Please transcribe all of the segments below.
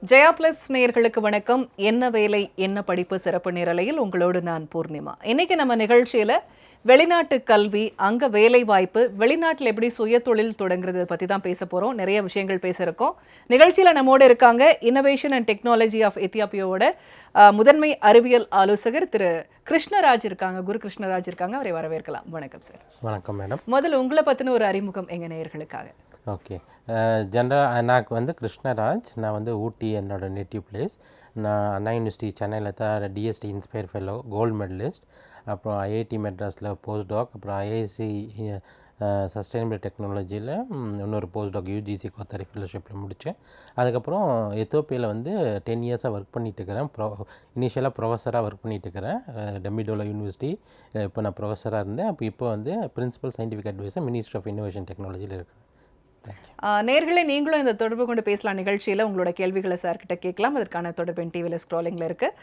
ஜயா plus நேயர்களுக்கு வணக்கம். என்ன வேலை என்ன படிப்பு சிறப்பு நிரலையில் உங்களோடு நான் பூர்ணிமா. இன்னைக்கு நம்ம நிகழ்ச்சியில வெளிநாட்டு கல்வி, அங்க வேலை வாய்ப்பு, வெளிநாட்டில் எப்படி சுய தொழில் தொடங்குறது பத்தி தான் பேச போறோம். நிறைய விஷயங்கள் பேச இருக்கோம். நிகழ்ச்சியில நம்மோடு இருக்காங்க இன்னோவேஷன் அண்ட் டெக்னாலஜி ஆஃப் எத்தியோப்பியாவோட முதன்மை அறிவியல் ஆலோசகர் திரு கிருஷ்ணராஜ் இருக்காங்க. குரு கிருஷ்ணராஜ் இருக்காங்க. அவரை வரவேற்கலாம். வணக்கம் சார். வணக்கம் மேடம். முதல்ல உங்களை பத்தின ஒரு அறிமுகம் எங்க நேயர்களுக்காக. ஓகே, ஜென்ரல் நான் வந்து கிருஷ்ணராஜ். நான் வந்து ஊட்டி என்னோட நேட்டிவ் பிளேஸ். நான் அண்ணா யூனிவர்சிட்டி சென்னையில் தான் DST inspire fellow, gold medallist. அப்புறம் ஐஐடி மெட்ராஸில் போஸ்ட் டாக், அப்புறம் ஐஐசி சஸ்டைனபிள் டெக்னாலஜியில் இன்னொரு போஸ்ட் டாக் யூஜிசி கோத்தரி ஃபெல்லோஷிப்பில் முடித்தேன். அதுக்கப்புறம் எத்தியோப்பியாவில் வந்து 10 இயர்ஸாக ஒர்க் பண்ணிகிட்ருக்கிறேன். இனிஷியலாக ப்ரொஃபஸராக ஒர்க் பண்ணிகிட்ருக்கிறேன் டெம்பிடோலா யூனிவர்சிட்டி. இப்போ நான் ப்ரொஃபஸராக இருந்தேன். இப்போ வந்து principal scientific advisor ministry of innovation டெக்னாலஜியில் இருக்கேன். நேயர்களே, நீங்களும் இந்த தொடர்பு கொண்டு பேசலாம். நிகழ்ச்சியில் உங்களோட கேள்விகளை சார்கிட்ட கேட்கலாம். அதற்கான தொடர்பு டிவியில் ஸ்க்ராலிங்கில் இருக்குது.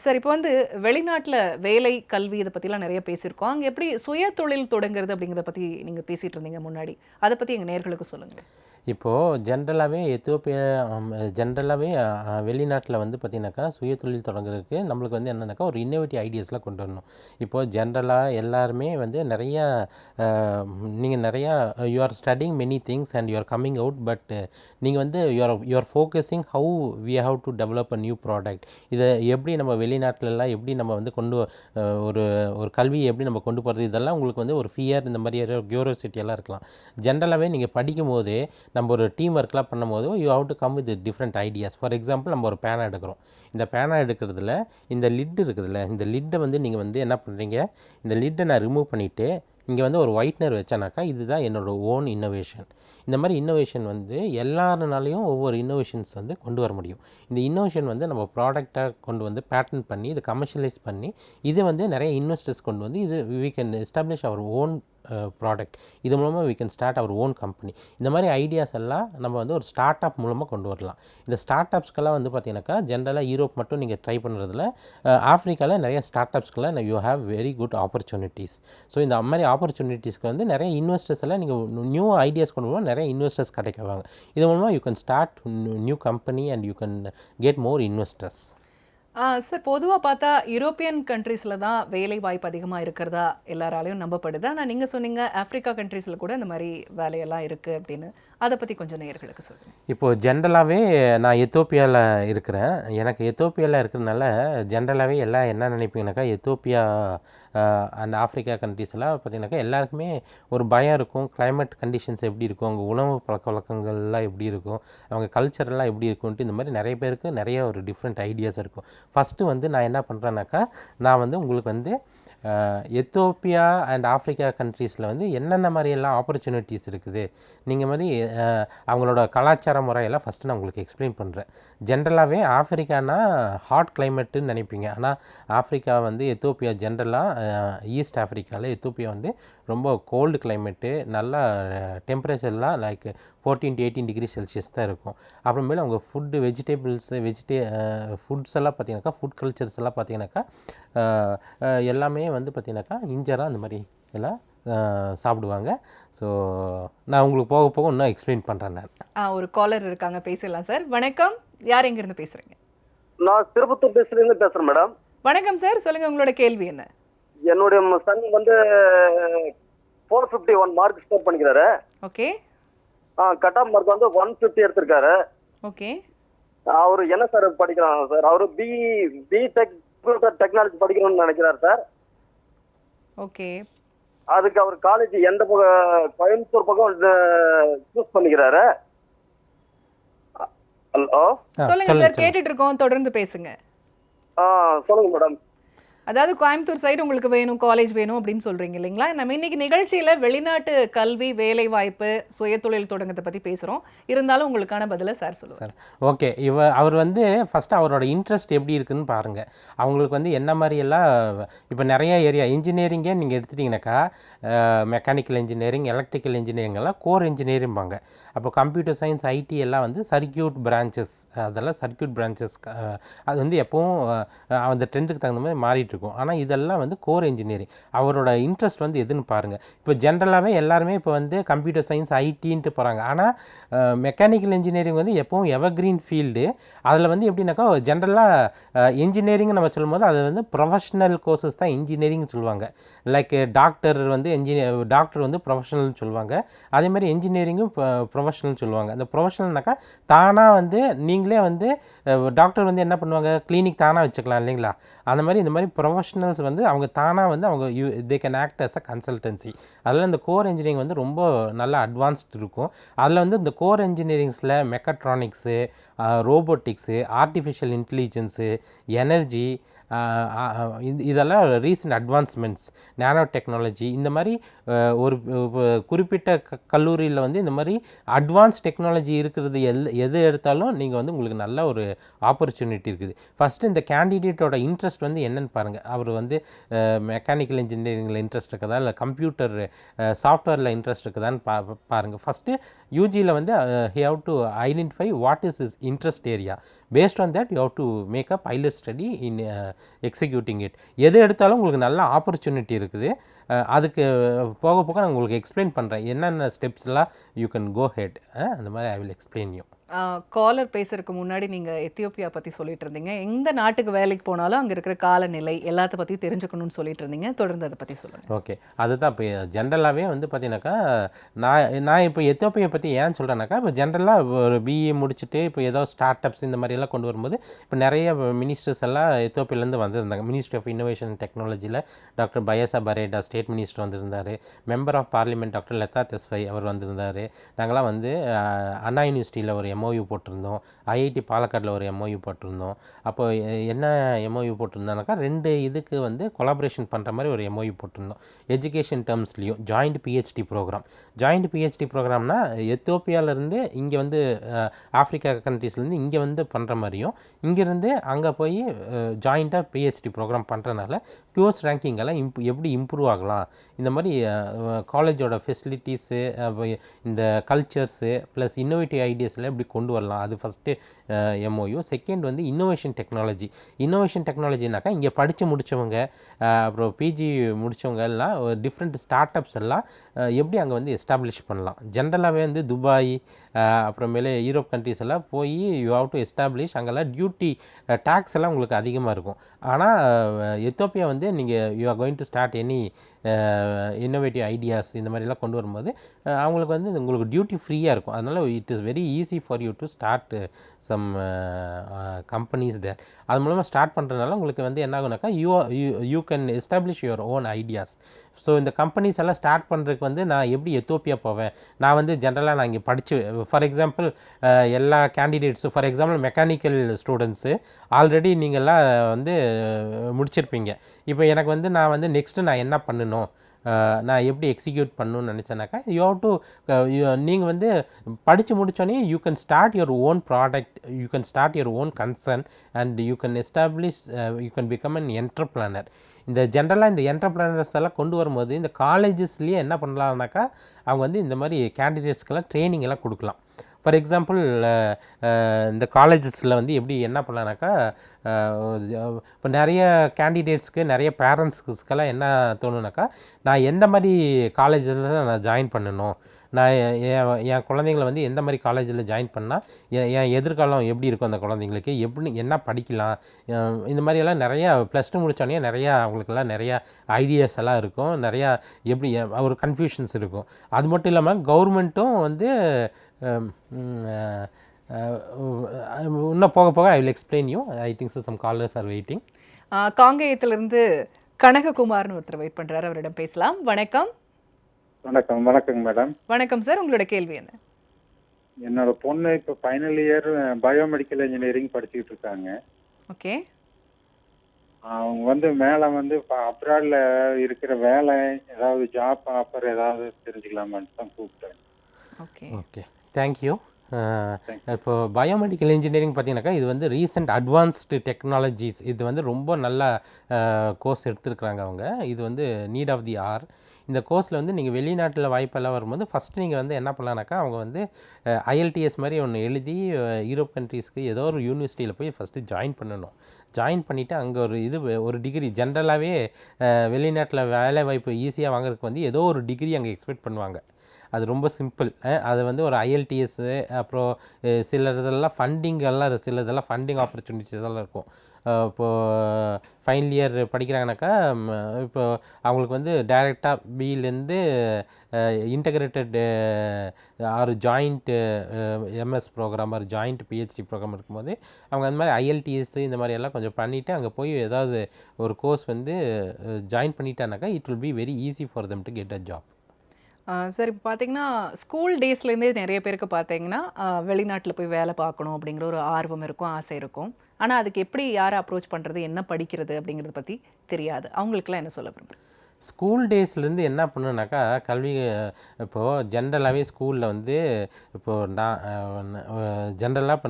சார், இப்போ வந்து வெளிநாட்டில் வேலை, கல்வி இதை பற்றிலாம் நிறைய பேசியிருக்கோம். அங்கே எப்படி சுய தொழில் தொடங்குறது அப்படிங்கிறத பற்றி நீங்கள் பேசிகிட்டு இருந்தீங்க முன்னாடி. அதை பற்றி எங்கள் நேயர்களுக்கு சொல்லுங்கள். இப்போது ஜென்ரலாகவே வெளிநாட்டில் வந்து பார்த்திங்கனாக்கா சுய தொழில் தொடங்குறதுக்கு நம்மளுக்கு வந்து என்னென்னாக்கா ஒரு இன்னோவேட்டிவ் ஐடியாஸ்லாம் கொண்டு வரணும். இப்போது ஜென்ரலாக எல்லாருமே வந்து நீங்கள் நிறையா you are studying many things and you are coming out. But நீங்கள் வந்து you are focusing how we have to develop a new product. இதை எப்படி நம்ம வெளிநாட்டிலலாம் எப்படி நம்ம வந்து ஒரு கல்வியை எப்படி நம்ம கொண்டு போகிறது, இதெல்லாம் உங்களுக்கு வந்து ஒரு ஃபியர், இந்த மாதிரி கியூரியாசிட்டியெல்லாம் இருக்கலாம். ஜென்ரலாகவே நீங்கள் படிக்கும் போதே நம்ம ஒரு டீம் ஒர்க்லாம் பண்ணும்போது you have to come with different ideas. For example, நம்ம ஒரு பேனா எடுக்கிறோம். இந்த பேனா எடுக்கிறதுல இந்த லிட் இருக்குதுல்ல, இந்த லிட்டை வந்து நீங்கள் வந்து என்ன பண்ணுறீங்க, இந்த லிட்டை நான் ரிமூவ் பண்ணிவிட்டு இங்கே வந்து ஒரு ஒயிட்னர் வச்சேனாக்கா இதுதான் என்னோடய ஓன் இன்னோவேஷன். இந்த மாதிரி இன்னோவேஷன் வந்து எல்லாருனாலையும் ஒவ்வொரு இன்னோவேஷன்ஸ் வந்து கொண்டு வர முடியும். இந்த இன்னோவேஷன் வந்து நம்ம ப்ராடக்டாக கொண்டு வந்து பேட்டன் பண்ணி இதை கமர்ஷியலைஸ் பண்ணி இது வந்து நிறைய இன்வெஸ்டர்ஸ் கொண்டு வந்து இது we can establish our own product. இது மூலமாக we can start our own company. இந்த மாதிரி ஐடியாஸ் எல்லாம் நம்ம வந்து ஒரு ஸ்டார்ட் அப் மூலமாக கொண்டு வரலாம். இந்த ஸ்டார்ட் அப்ஸ்க்கெல்லாம் வந்து பார்த்தீங்கன்னாக்கா ஜென்ரலாக யூரோப் மட்டும் நீங்கள் ட்ரை பண்ணுறதுல ஆஃப்ரிக்காவில் நிறைய ஸ்டார்ட் அப்ஸ்க்கெல்லாம் you have very good opportunities. So இந்த மாதிரி ஆப்பர்ச்சுனிட்டிஸ்க்கு வந்து நிறைய இன்வெஸ்டர்ஸ் எல்லாம் நீங்கள் நியூ ஐடியாஸ் கொண்டு போனால் நிறைய இன்வெஸ்டர்ஸ் கிடைக்குவாங்க. இது மூலமாக you can start new company and you can get more investors. Sir, பொதுவாக பார்த்தா யூரோப்பியன் கண்ட்ரீஸில் தான் வேலை வாய்ப்பு அதிகமாக இருக்கிறதா எல்லாராலையும் நம்பப்படுது. ஆனால் நீங்கள் சொன்னீங்க ஆஃப்ரிக்கா கண்ட்ரீஸில் கூட இந்த மாதிரி வேலையெல்லாம் இருக்குது அப்படின்னு. அதை பற்றி கொஞ்சம் நேயர்களுக்கு சொல்லுங்கள். இப்போது ஜென்ரலாகவே நான் எத்தியோப்பியாவில் இருக்கிறேன். எனக்கு எத்தியோப்பியாவில் இருக்கிறதுனால ஜென்ரலாகவே எல்லாம் என்ன நினைப்பீங்கனாக்கா, எத்தியோப்பியா அண்ட் ஆஃப்ரிக்கா கண்ட்ரீஸ் எல்லாம் பார்த்திங்கனாக்கா எல்லாருக்குமே ஒரு பயம் இருக்கும். கிளைமேட் கண்டிஷன்ஸ் எப்படி இருக்கும், அவங்க உணவு பழக்க வழக்கங்கள்லாம் எப்படி இருக்கும், அவங்க கல்ச்சரெல்லாம் எப்படி இருக்கும்ன்ட்டு இந்த மாதிரி நிறைய பேருக்கு நிறைய ஒரு டிஃப்ரெண்ட் ஐடியாஸ் இருக்கும். ஃபஸ்ட்டு வந்து நான் என்ன பண்ணுறேன்னாக்கா, நான் வந்து உங்களுக்கு வந்து எத்தியோப்பியா அண்ட் ஆஃப்ரிக்கா கண்ட்ரீஸில் வந்து என்னென்ன மாதிரியெல்லாம் ஆப்பர்ச்சுனிட்டிஸ் இருக்குது, நீங்கள் மாதிரி அவங்களோட கலாச்சார முறையெல்லாம் ஃபஸ்ட்டு நான் உங்களுக்கு எக்ஸ்பிளைன் பண்ணுறேன். ஜென்ரலாகவே ஆஃப்ரிக்கானா ஹாட் கிளைமேட்டுன்னு நினைப்பீங்க. ஆனால் ஆஃப்ரிக்கா வந்து எத்தியோப்பியா ஜென்ரலாக ஈஸ்ட் ஆஃப்ரிக்காவில் எத்தியோப்பியா வந்து ரொம்ப கோல்டு கிளைமேட்டு, நல்லா டெம்பரேச்சர்லாம் லைக் 14 to 18 டிகிரி செல்சியஸ் தான் இருக்கும். அப்புறமேல அவங்க ஃபுட்டு ஃபுட்ஸ் எல்லாம் பார்த்தீங்கன்னாக்கா, ஃபுட் கல்ச்சர்ஸ் எல்லாம் பார்த்தீங்கன்னாக்கா எல்லாமே வந்து பார்த்தீங்கன்னாக்கா இஞ்சராக அந்த மாதிரி எல்லாம் சாப்பிடுவாங்க. ஸோ நான் உங்களுக்கு போக போக இன்னும் எக்ஸ்பிளைன் பண்ணுறேன். நான் ஒரு காலர் இருக்காங்க, பேசலாம் சார். வணக்கம், யார் எங்கேருந்து பேசுகிறீங்க? நான் திருப்பத்தூர் டிஸ்ட்ரிக்ட்லேருந்து பேசுகிறேன் மேடம். வணக்கம் சார், சொல்லுங்கள், உங்களோட கேள்வி என்ன? என்னுடைய சன் வந்து 451 மார்க் ஸ்கோர் பண்ணிக்கிறாரு. ஓகே. கட் ஆஃப் மார்க் வந்து 150 எடுத்திருக்காரு. ஓகே. அவர் என்ன சார் படிக்கிறாங்க சார்? அவர் டெக்னாலஜி படிக்கணும்னு நினைக்கிறார் சார். ஓகே. அதுக்கு அவர் காலேஜ் எந்த கோயம்புத்தூர் பக்கம் சூஸ் பண்ணிக்கிறாரு. ஹலோ, சொல்லுங்க சார், கேட்டுட்டு இருக்கோம், தொடர்ந்து பேசுங்க. சொல்லுங்க மேடம். அதாவது கோயம்புத்தூர் சைடு உங்களுக்கு வேணும், காலேஜ் வேணும் அப்படின்னு சொல்றீங்க இல்லைங்களா? நம்ம இன்னைக்கு நிகழ்ச்சியில வெளிநாட்டு கல்வி, வேலை வாய்ப்பு, சுய தொழில் தொடங்கத்தை பற்றி பேசுகிறோம். இருந்தாலும் உங்களுக்கான பதிலை சார் சொல்லுவார். ஓகே. அவர் வந்து ஃபஸ்ட்டு அவரோட இன்ட்ரெஸ்ட் எப்படி இருக்குதுன்னு பாருங்கள். அவங்களுக்கு வந்து என்ன மாதிரியெல்லாம் இப்போ நிறைய ஏரியா இன்ஜினியரிங்கே நீங்கள் எடுத்துட்டிங்கனாக்கா, மெக்கானிக்கல் இன்ஜினியரிங், எலக்ட்ரிக்கல் இன்ஜினியரிங் எல்லாம் கோர் இன்ஜினியரிங்பாங்க. அப்போ கம்ப்யூட்டர் சயின்ஸ், ஐடி எல்லாம் வந்து சர்க்கியூட் பிரான்ச்சஸ். அதெல்லாம் சர்க்கியூட் பிரான்ச்சஸ். அது வந்து எப்போவும் அந்த ட்ரெண்டுக்கு தகுந்த மாதிரி மாறிட்டு போயிட்டுருக்கும். ஆனால் இதெல்லாம் வந்து கோர் இன்ஜினியரிங். அவரோட இன்ட்ரெஸ்ட் வந்து எதுன்னு பாருங்கள். இப்போ ஜென்ரலாகவே எல்லாருமே இப்போ வந்து கம்ப்யூட்டர் சயின்ஸ் ஐடின்ட்டு போகிறாங்க. ஆனால் மெக்கானிக்கல் இன்ஜினியரிங் வந்து எப்பவும் எவர்கிரீன் ஃபீல்டு. அதில் வந்து எப்படின்னாக்கா ஜென்ரலாக இன்ஜினியரிங் நம்ம சொல்லும்போது அது வந்து ப்ரொஃபஷ்னல் கோர்சஸ் தான் இன்ஜினியரிங் சொல்லுவாங்க. லைக் டாக்டர் வந்து டாக்டர் வந்து ப்ரொஃபஷனல்னு சொல்லுவாங்க. அதேமாதிரி இன்ஜினியரிங்கும் ப்ரொஃபஷனல் சொல்லுவாங்க. அந்த ப்ரொஃபஷனல்னாக்கா தானாக வந்து நீங்களே வந்து டாக்டர் வந்து என்ன பண்ணுவாங்க, கிளினிக் தானாக வச்சுக்கலாம் இல்லைங்களா? அந்த மாதிரி இந்த மாதிரி ப்ரொஃபஷனல்ஸ் வந்து அவங்க தானாக வந்து அவங்க they can act as a consultancy. அதில் இந்த கோர் இன்ஜினியரிங் வந்து ரொம்ப நல்லா அட்வான்ஸ்டு இருக்கும். அதில் வந்து இந்த கோர் இன்ஜினியரிங்ஸில் mechatronics, robotics, artificial intelligence, energy, இதெல்லாம் ரீசன்ட் அட்வான்ஸ்மெண்ட்ஸ், நானோ டெக்னாலஜி, இந்த மாதிரி ஒரு குறிப்பிட்ட கல்லூரியில் வந்து இந்த மாதிரி அட்வான்ஸ் டெக்னாலஜி இருக்கிறது எது எடுத்தாலும் நீங்கள் வந்து உங்களுக்கு நல்ல ஒரு ஆப்பர்ச்சுனிட்டி இருக்குது. ஃபஸ்ட்டு இந்த கேண்டிடேட்டோட இன்ட்ரெஸ்ட் வந்து என்னென்னு பாருங்கள். அவர் வந்து மெக்கானிக்கல் இன்ஜினியரிங்கில் இன்ட்ரெஸ்ட் இருக்குதா, இல்லை கம்ப்யூட்டர் சாஃப்ட்வேரில் இன்ட்ரெஸ்ட் இருக்குதான்னு பாருங்கள். ஃபஸ்ட்டு யூஜியில் வந்து he have to identify what is is interest area. Based on that you have to make a pilot study in executing it. எது எடுத்தாலும் உங்களுக்கு நல்ல ஆப்பர்ச்சுனிட்டி இருக்குது. அதுக்கு போக போக நான் உங்களுக்கு எக்ஸ்பிளைன் பண்ணுறேன் என்னென்ன ஸ்டெப்ஸ்லாம் யூ கேன் கோ ஹெட். அந்த மாதிரி I will explain you. Caller பேசுறதுக்கு முன்னாடி நீங்கள் எத்தியோப்பியா பற்றி சொல்லிட்டு இருந்தீங்க. எந்த நாட்டுக்கு வேலைக்கு போனாலும் அங்கே இருக்கிற காலநிலை எல்லாத்த பற்றி தெரிஞ்சுக்கணும்னு சொல்லிட்டு இருந்தீங்க. தொடர்ந்து அதை பற்றி சொல்லுங்கள். ஓகே, அதுதான் இப்போ ஜென்ரலாகவே வந்து பார்த்தீங்கன்னாக்கா நான் இப்போ எத்தியோப்பியா பற்றி ஏன் சொல்கிறேன்னாக்கா, இப்போ ஜென்ரலாக ஒரு பிஏ முடிச்சுட்டு இப்போ ஏதோ ஸ்டார்ட் அப்ஸ் இந்த மாதிரியெல்லாம் கொண்டு வரும்போது இப்போ நிறைய மினிஸ்டர்ஸ் எல்லாம் எத்தியோப்பியாலேருந்து வந்திருந்தாங்க. மினிஸ்ட்ரி ஆஃப் இன்னோவேஷன் அண்ட் டெக்னாலஜியில் டாக்டர் பயசா பரேடா ஸ்டேட் மினிஸ்டர் வந்திருந்தார். மெம்பர் ஆஃப் பார்லிமெண்ட் டாக்டர் லதா தெஸ்வை அவர் வந்திருந்தார். நாங்களாம் வந்து அண்ணா யூனிவர்சிட்டியில் ஒரு எம்ஓயு போட்டிருந்தோம். ஐஐடி பாலக்காடில் ஒரு எம்ஓயு போட்டிருந்தோம். அப்போ என்ன எம்ஓயு போட்டிருந்தோம்னாக்கா 2 இதுக்கு வந்து கொலாபரேஷன் பண்ணுற மாதிரி ஒரு எம்ஓயு போட்டிருந்தோம். எஜுகேஷன் டேர்ம்ஸ்லேயும் joint PhD program. Joint PhD ப்ரோக்ராம்னா எத்தியோப்பியாவிலேருந்து இங்கே வந்து ஆஃப்ரிக்கா கண்ட்ரீஸ்லேருந்து இங்கே வந்து பண்ணுற மாதிரியும், இங்கேருந்து அங்கே போய் ஜாயிண்ட்டாக பிஹெச்டி ப்ரோக்ராம் பண்ணுறதுனால க்யூஎஸ் ரேங்கிங் எல்லாம் எப்படி இம்ப்ரூவ் ஆகலாம், இந்த மாதிரி காலேஜோட ஃபெசிலிட்டிஸு, இந்த கல்ச்சர்ஸு ப்ளஸ் இன்னோவேட்டிவ் ஐடியாஸ்லாம் எப்படி கொண்டு வரலாம், அது ஃபஸ்ட்டு எம்ஓயு. செகண்ட் வந்து இன்னோவேஷன் டெக்னாலஜி. இன்னோவேஷன் டெக்னாலஜினாக்கா இங்கே படித்து முடித்தவங்க, அப்புறம் பிஜி முடித்தவங்க எல்லாம் டிஃப்ரெண்ட் ஸ்டார்ட் அப்ஸ் எல்லாம் எப்படி அங்கே வந்து எஸ்டாப்ளிஷ் பண்ணலாம். ஜென்ரலாகவே வந்து துபாய், அப்புறமேலே யூரோப் கண்ட்ரிஸ் எல்லாம் போய் யூ ஹவ் டு எஸ்டாப்ளிஷ். அங்கெல்லாம் டியூட்டி டேக்ஸ் எல்லாம் உங்களுக்கு அதிகமாக இருக்கும். ஆனால் எத்தியோப்பியா வந்து நீங்கள் you are going to start any innovative ideas இந்த மாதிரிலாம் கொண்டு வரும்போது அவங்களுக்கு வந்து உங்களுக்கு டியூட்டி ஃப்ரீயாக இருக்கும். அதனால் it is very easy for you to start some companies there. அது மூலமாக ஸ்டார்ட் பண்ணுறதுனால உங்களுக்கு வந்து என்ன ஆகுனாக்கா you can establish your own ideas. So இந்த கம்பெனிஸ் எல்லாம் ஸ்டார்ட் பண்ணுறதுக்கு வந்து நான் எப்படி எத்தியோப்பியா போவேன், நான் வந்து ஜென்ரலாக நான் இங்கே படித்து ஃபார் எக்ஸாம்பிள் எல்லா கேண்டிடேட்ஸும் for example mechanical students already நீங்கள்லாம் வந்து முடிச்சிருப்பீங்க. இப்போ எனக்கு வந்து நான் வந்து நெக்ஸ்ட்டு நான் என்ன பண்ணணும், நான் எப்படி எக்ஸிக்யூட் பண்ணணும்னு நினச்சேனாக்கா யூ ஹவ் டு நீங்கள் வந்து படித்து முடித்தோடனே you can start your own product, you can start your own concern and you can establish, you can become an entrepreneur. இந்த ஜென்ரலாக இந்த என்டர்பிரனர்ஸ் எல்லாம் கொண்டு வரும்போது இந்த காலேஜஸ்லேயே என்ன பண்ணலாம்னாக்கா அவங்க வந்து இந்த மாதிரி கேண்டிடேட்ஸ்க்கெல்லாம் ட்ரைனிங் எல்லாம் கொடுக்கலாம். ஃபார் எக்ஸாம்பிள் இந்த காலேஜஸில் வந்து எப்படி என்ன பண்ணலான்னாக்கா இப்போ நிறைய கேண்டிடேட்ஸ்க்கு நிறைய பேரண்ட்ஸ்க்கெல்லாம் என்ன தோணுனாக்கா, நான் எந்த மாதிரி காலேஜில் நான் ஜாயின் பண்ணணும், நான் என் குழந்தைங்களை வந்து எந்த மாதிரி காலேஜில் ஜாயின் பண்ணால் என் எதிர்காலம் எப்படி இருக்கும், அந்த குழந்தைங்களுக்கு எப்படி என்ன படிக்கலாம், இந்த மாதிரியெல்லாம் நிறையா +2 முடித்தோடனே நிறையா அவங்களுக்கெல்லாம் நிறையா ஐடியாஸ் எல்லாம் இருக்கும், நிறையா எப்படி ஒரு கன்ஃபியூஷன்ஸ் இருக்கும். அது மட்டும் இல்லாமல் கவர்மெண்ட்டும் வந்து இன்னும் போக போக I will explain you. I think some callers are waiting. காங்கேயத்திலிருந்து கனககுமார்னு ஒருத்தர் வெயிட் பண்ணுறாரு, அவரிடம் பேசலாம். வணக்கம். வணக்கங்க மேடம். வணக்கம் சார், உங்களோட கேள்வி என்ன? என்னோட பொண்ணு இப்போ ஃபைனல் இயர் பயோமெடிக்கல் இன்ஜினியரிங் படிச்சுக்கிட்டு இருக்காங்க. ஓகே. அவங்க வந்து மேலே வந்து அப்ராட்ல இருக்கிற வேலை ஏதாவது ஜாப் ஆஃபர் ஏதாவது தெரிஞ்சுக்கலாமான்னு தான் கூப்பிட்டேன். Okay okay, thank you. இப்போ பயோமெடிக்கல் இன்ஜினியரிங் பார்த்தீங்கன்னாக்கா இது வந்து ரீசெண்ட் அட்வான்ஸ்டு டெக்னாலஜிஸ், இது வந்து ரொம்ப நல்ல கோர்ஸ் எடுத்துருக்குறாங்க அவங்க. இது வந்து நீட் ஆஃப் தி ஆர். இந்த கோர்ஸில் வந்து நீங்கள் வெளிநாட்டில் வாய்ப்பெல்லாம் வரும்போது ஃபஸ்ட்டு நீங்கள் வந்து என்ன பண்ணலான்னாக்கா அவங்க வந்து ஐஎல்டிஎஸ் மாதிரி ஒன்று எழுதி யூரோப் கண்ட்ரீஸ்க்கு ஏதோ ஒரு யூனிவர்சிட்டியில் போய் ஃபஸ்ட்டு ஜாயின் பண்ணணும். ஜாயின் பண்ணிவிட்டு அங்கே ஒரு டிகிரி ஜென்ரலாகவே வெளிநாட்டில் வேலை வாய்ப்பு ஈஸியாக வாங்குறதுக்கு வந்து ஏதோ ஒரு டிகிரி அங்கே எக்ஸ்பெக்ட் பண்ணுவாங்க. அது ரொம்ப சிம்பிள். அது வந்து ஒரு ஐஎல்டிஎஸ்ஸு அப்புறம் சில இதெல்லாம் சில இதெல்லாம் ஃபண்டிங் ஆப்பர்ச்சுனிட்டிஸ் இதெல்லாம் இருக்கும். இப்போது ஃபைனல் இயர் படிக்கிறாங்கனாக்கா இப்போ அவங்களுக்கு வந்து டைரெக்டாக பியிலேருந்து integrated or joint MS program or joint PhD program இருக்கும்போது அவங்க அந்த மாதிரி ஐஎல்டிஎஸ் இந்த மாதிரி எல்லாம் கொஞ்சம் பண்ணிவிட்டு அங்கே போய் ஏதாவது ஒரு கோர்ஸ் வந்து ஜாயின் பண்ணிட்டானாக்கா it will be very easy for them to get a job. Sir இப்போ பார்த்தீங்கன்னா ஸ்கூல் டேஸ்லேருந்தே நிறைய பேருக்கு பார்த்தீங்கன்னா வெளிநாட்டில் போய் வேலை பார்க்கணும் அப்படிங்கிற ஒரு ஆர்வம் இருக்கும், ஆசை இருக்கும். ஆனால் அதுக்கு எப்படி யாரை அப்ரோச் பண்ணுறது, என்ன படிக்கிறது அப்படிங்கிறத பற்றி தெரியாது. அவங்களுக்குலாம் என்ன சொல்ல விரும்புகிறேன்? ஸ்கூல் டேஸ்லேருந்து என்ன பண்ணுனாக்கா இப்போது ஜென்ரலாகவே ஸ்கூலில் வந்து இப்போது ஜென்ரலாக இப்போ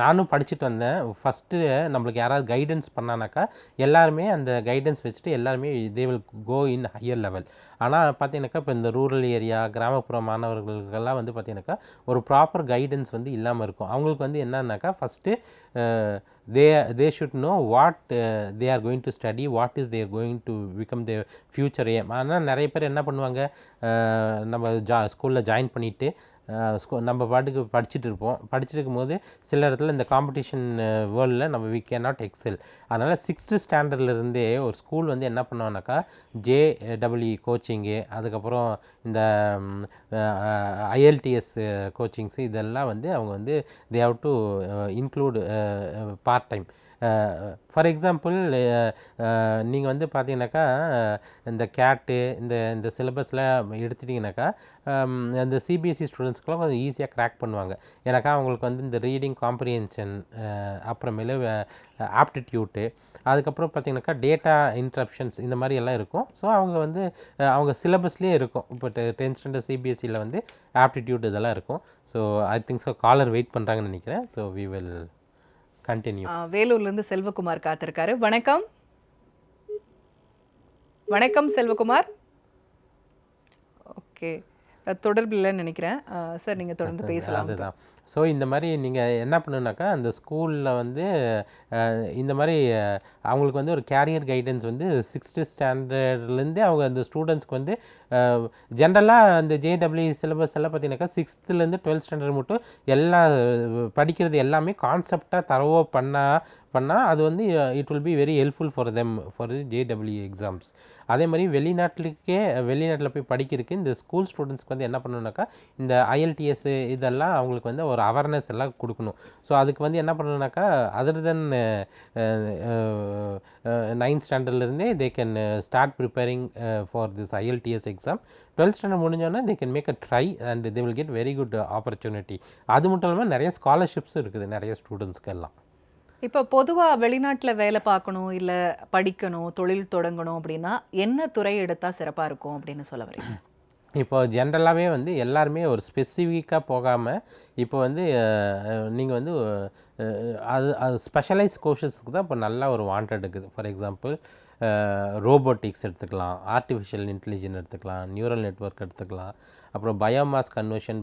நானும் படிச்சுட்டு வந்தேன். ஃபஸ்ட்டு நம்மளுக்கு யாராவது கைடன்ஸ் பண்ணானாக்கா எல்லாருமே அந்த கைடன்ஸ் வச்சுட்டு எல்லாருமே they will go in higher level. ஆனால் பார்த்தீங்கன்னாக்கா இப்போ இந்த ரூரல் ஏரியா கிராமப்புற மாணவர்களுக்கெல்லாம் வந்து பார்த்தீங்கன்னாக்கா ஒரு ப்ராப்பர் கைடன்ஸ் வந்து இல்லாமல் இருக்கும். அவங்களுக்கு வந்து என்னன்னாக்கா first they should know what they are going to study, what is they are going to become their future aim. ஆனால் நிறைய பேர் என்ன பண்ணுவாங்க, நம்ம ஸ்கூலில் ஜாயின் பண்ணிவிட்டு நம்ம பாட்டுக்கு படிச்சுட்டு இருப்போம். படிச்சுட்டு இருக்கும்போது சில இடத்துல இந்த காம்படிஷன் வேர்ல்டில் நம்ம வி கேன் நாட் எக்ஸல். அதனால் 6th ஸ்டாண்டர்ட்லேருந்தே ஒரு ஸ்கூல் வந்து என்ன பண்ணுவாங்கனாக்கா JEE கோச்சிங்கு, அதுக்கப்புறம் இந்த IELTS கோச்சிங்ஸு இதெல்லாம் வந்து அவங்க வந்து they have to include part time. For example நீங்கள் வந்து பார்த்தீங்கன்னாக்கா இந்த கேட்டு இந்த சிலபஸில் எடுத்துட்டிங்கனாக்கா இந்த சிபிஎஸ்சி ஸ்டூடெண்ட்ஸ்க்கெலாம் கொஞ்சம் ஈஸியாக க்ராக் பண்ணுவாங்க. ஏன்னாக்கா அவங்களுக்கு வந்து இந்த ரீடிங் காம்ப்ரிஹென்ஷன், அப்புறமேலு ஆப்டிடியூட்டு, அதுக்கப்புறம் பார்த்திங்கனாக்கா டேட்டா இன்ட்ரப்ஷன்ஸ் இந்த மாதிரி எல்லாம் இருக்கும். ஸோ அவங்க வந்து அவங்க சிலபஸ்லேயே இருக்கும். இப்போ 10th ஸ்டாண்டர்ட் சிபிஎஸ்சியில் வந்து ஆப்டிடியூட் இதெல்லாம் இருக்கும். So I think so caller wait பண்ணுறாங்கன்னு நினைக்கிறேன். So we will continue. வேலூர்லேருந்து செல்வகுமார் காத்திருக்காரு. வணக்கம். வணக்கம் செல்வகுமார். ஓகே, தொடர்பு இல்லைன்னு நினைக்கிறேன் சார், நீங்கள் தொடர்ந்து பேசலாம். அதுதான். ஸோ இந்த மாதிரி நீங்கள் என்ன பண்ணுனாக்கா அந்த ஸ்கூலில் வந்து இந்த மாதிரி அவங்களுக்கு வந்து ஒரு கேரியர் கைடன்ஸ் வந்து 6th ஸ்டாண்டர்ட்லேருந்தே அவங்க அந்த ஸ்டூடெண்ட்ஸ்க்கு வந்து ஜென்ரலாக அந்த JEE சிலபஸ் எல்லாம் பார்த்தீங்கன்னாக்கா 6th 12th ஸ்டாண்டர்ட் மட்டும் எல்லாம் படிக்கிறது எல்லாமே கான்செப்டாக தரவோ பண்ணால் அது வந்து it will be very helpful for them for JEE exams. அதே மாதிரி வெளிநாட்டில் போய் படிக்கிறதுக்கு இந்த ஸ்கூல் ஸ்டூடெண்ட்ஸ்க்கு வந்து என்ன பண்ணணுனாக்கா இந்த IELTS இதெல்லாம் அவங்களுக்கு வந்து ஒரு அவேர்னஸ் எல்லாம் கொடுக்கணும். ஸோ அதுக்கு வந்து என்ன பண்ணணுனாக்கா அதர் தென் 9th ஸ்டாண்டர்ட்லேருந்தே they can start preparing for this IELTS exam. 12th standard முடிஞ்சோன்னா they can make a try and they will get very good opportunity. அது மட்டும் இல்லாமல் நிறைய ஸ்காலர்ஷிப்ஸும் இருக்குது நிறைய ஸ்டூடெண்ட்ஸ்க்கு எல்லாம். இப்போ பொதுவாக வெளிநாட்டில் வேலை பார்க்கணும், இல்லை படிக்கணும், தொழில் தொடங்கணும் அப்படின்னா என்ன துறை எடுத்தால் சிறப்பாக இருக்கும் அப்படின்னு சொல்ல வரீங்க? இப்போ ஜென்ரலாகவே வந்து எல்லாருமே ஒரு ஸ்பெசிஃபிக்காக போகாமல் இப்போ வந்து நீங்கள் வந்து அது ஸ்பெஷலைஸ் கோர்சஸ்க்கு தான் இப்போ நல்லா ஒரு வாண்டட் இருக்குது. ஃபார் எக்ஸாம்பிள் ரோபோட்டிக்ஸ் எடுத்துக்கலாம், ஆர்டிஃபிஷியல் இன்டெலிஜென்ஸ் எடுத்துக்கலாம், நியூரல் நெட்வொர்க் எடுத்துக்கலாம், அப்புறம் பயோமாஸ் கன்வர்ஷன்,